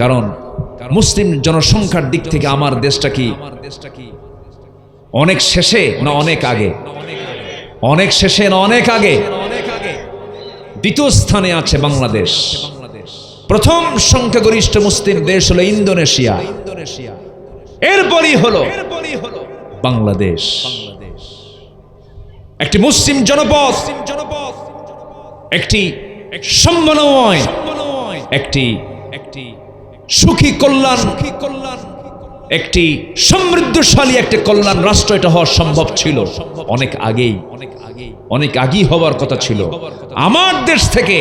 কারণ মুসলিম জনসংখ্যার দিক থেকে আমার দেশটা কি অনেক শেষে না অনেক আগে? অনেক শেষে না অনেক আগে? দ্বিতীয় স্থানে আছে বাংলাদেশ। প্রথম সংখ্যাগরিষ্ঠ মুসলিম দেশ হলো ইন্দোনেশিয়া, এরপরই হলো বাংলাদেশ। একটি মুসলিম জনপদ, একটি সম্মানময়, একটি সুখী কল্যাণ, একটি সমৃদ্ধশালী একটি কল্যাণ রাষ্ট্র এটা হওয়া সম্ভব ছিল অনেক আগেই, অনেক আগেই হওয়ার কথা ছিল। আমার দেশ থেকে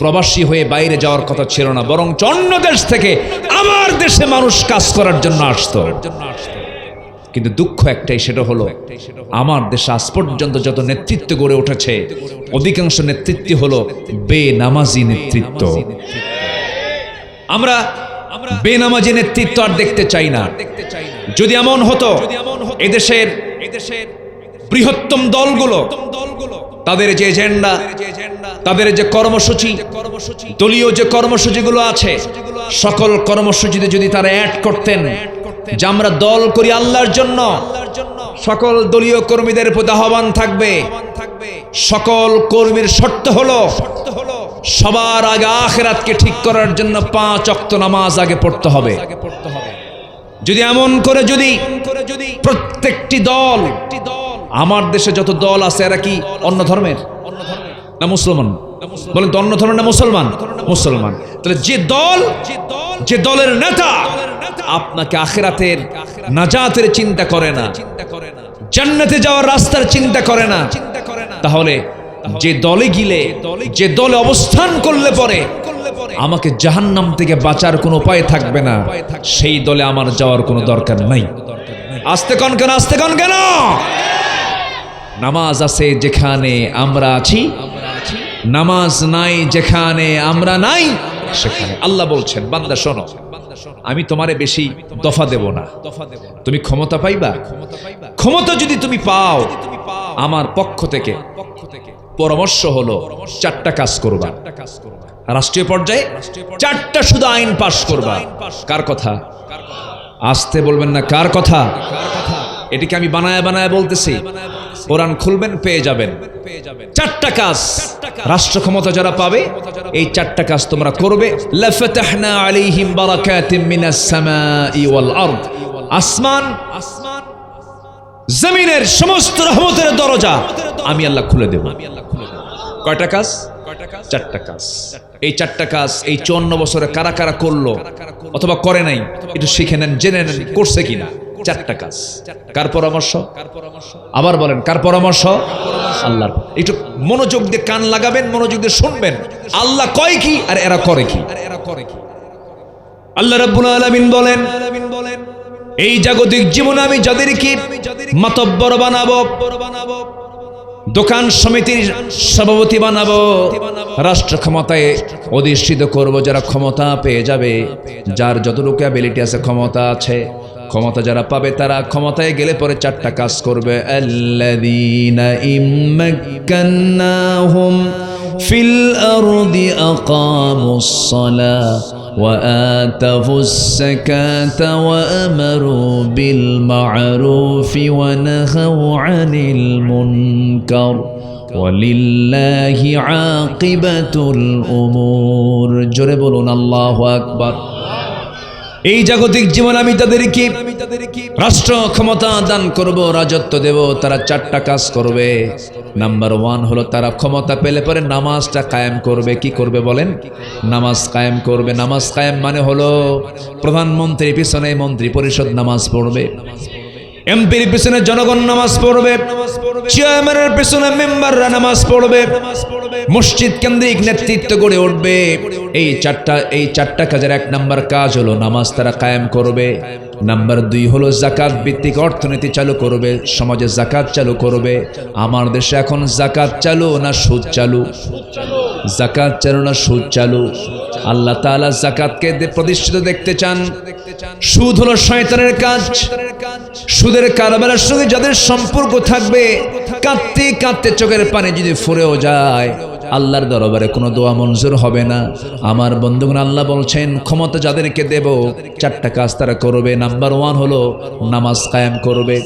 প্রবাসী হয়ে বাইরে যাওয়ার কথা ছিল না, বরং অন্য দেশ থেকে আমার দেশে মানুষ কাজ করার জন্য আসতো। কিন্তু দুঃখ একটাই, সেটা হলো আমার দেশে আজ পর্যন্ত যত নেতৃত্ব গড়ে উঠেছে অধিকাংশ নেতৃত্ব হলো বেনামাজি নেতৃত্ব। আমরা বেনামাজি নেতৃত্ব আর দেখতে চাই না। যদি এমন হতো এদেশের বৃহত্তম দলগুলো তাদের যে এজেন্ডা, তাদের যে কর্মসূচি, দলীয় যে কর্মসূচিগুলো আছে, সকল কর্মসূচিতে যদি তারা অ্যাড করতেন যে আমরা দল করি আল্লাহর জন্য, সকল দলীয় কর্মীদের প্রতি আহ্বান থাকবে, সকল কর্মীর শর্ত হলো সবার আগে আখিরাতকে ঠিক করার জন্য 5 ওয়াক্ত নামাজ আগে পড়তে হবে। যদি এমন করে যদি প্রত্যেকটি দল, আমার দেশে যত দল আছে এরা কি অন্য ধর্মের না মুসলমান? বলেন তো, অন্য ধর্মের না মুসলমান? মুসলমান। তাহলে যে দলের নেতা আপনাকে আখিরাতের নাজাতের চিন্তা করে না, জান্নাতে যাওয়ার রাস্তার চিন্তা করে না, তাহলে যে দলে গিলে, যে দলে অবস্থান করলে পরে আমাকে জাহান্নাম থেকে বাঁচার কোনো উপায় থাকবে না, সেই দলে আমার যাওয়ার কোনো দরকার নাই। আস্তে কন কেন, আস্তে কন কেন? নামাজ আছে যেখানে আমরা আছি, নামাজ নাই যেখানে আমরা নাই সেখানে। আল্লাহ বলছেন, বান্দা শোনো, আমি তোমারে বেশি দফা দেব না, তুমি ক্ষমতা পাইবা। ক্ষমতা যদি তুমি পাও, আমার পক্ষ থেকে পরামর্শ হলো 4টা কাজ করবা। রাষ্ট্রীয় পর্যায়ে 4টা শুধু আইন পাশ করবা। কার কথা? আসতে বলবেন না, কার কথা? এটিকে আমি বানায় বানায় বলতেছি। কোরআন খুলবেন পেয়ে যাবেন। চারটা কাজ রাষ্ট্র ক্ষমতা যারা পাবে এই চারটা কাজ তোমরা করবে। লাফাতাহনা আলাইহিম বারাকাতিম মিনাস সামাই ওয়াল আরদ, আসমান জমিনের সমস্ত রহমতের দরজা আমি আল্লাহ খুলে দেব। কয়টা কাজ? চারটা কাজ। এই চারটা কাজ এই 54 বছরে কারা কারা করলো অথবা করে নাই একটু শিখে নেন, জেনে নেন করছে কিনা। চারটা কাজ কার পরামর্শ? আবার বলেন কার পরামর্শ? আল্লাহর। একটু মনোযোগ দিয়ে কান লাগাবেন, মনোযোগ দিয়ে শুনবেন আল্লাহ কয় কি আর এরা করে কি। আল্লাহ রাব্বুল আলামিন বলেন, এই জাগতিক জীবনে আমি যাদেরকে মাতব্বর বানাবো, দোকান সমিতির সভাপতি বানাবো, রাষ্ট্র ক্ষমতায় অধিষ্ঠিত করব, যারা ক্ষমতা পেয়ে যাবে, যার যতটুকু অ্যাবিলিটি আছে, ক্ষমতা আছে, ক্ষমতা যারা পাবে তারা ক্ষমতায় গেলে পরে চারটা কাজ করবে। আল্লাযীনা ইম্মাক্কান্নাহুম ফিল আরদি আকামুস সালাহ وآتوا الزكاة وأمروا بالمعروف ونهوا عن المنكر ولله عاقبة الأمور জোরে বলুন আল্লাহু আকবার। এই জাগতিক জীবন আমি তাদেরকে রাষ্ট্র ক্ষমতা দান করব, রাজত্ব দেব, তারা চারটা কাজ করবে। নাম্বার 1 হলো তারা ক্ষমতা পেলে পরে নামাজটা কায়েম করবে। কি করবে বলেন? নামাজ কায়েম করবে। নামাজ কায়েম মানে হলো প্রধানমন্ত্রীর পিছনে মন্ত্রী পরিষদ নামাজ পড়বে, এমপির পিছনে জনগণ নামাজ পড়বে, চেয়ারম্যানের পিছনে মেম্বাররা নামাজ পড়বে, মসজিদ কেন্দ্রিক নেতৃত্ব গড়ে উঠবে। এই চারটা কাজের 1 নাম্বার কাজ হলো নামাজ তারা কায়েম করবে। নাম্বার 2 হলো যাকাত ভিত্তিক অর্থনীতি চালু করবে, সমাজে যাকাত চালু করবে। আমার দেশে এখন যাকাত চালু না সুদ চালু? যাকাত চালু না সুদ চালু? আল্লাহ তাআলা যাকাতকে প্রতিষ্ঠিত দেখতে চান। সুদ হলো শয়তানের কাজ। সুদের কারবারের সঙ্গে যাদের সম্পর্ক থাকবে, কাঁদতে কাঁদতে চোখের পানি যদি ফুরেও যায়, আল্লাহর দরবারে কোনো দোয়া মঞ্জুর হবে না। আমার বন্ধুগণ, আল্লাহ বলছেন ক্ষমতা যাদেরকে দেব চারটা কাজ তারা করবে। নাম্বার 1 হলো নামাজ কায়েম করবে।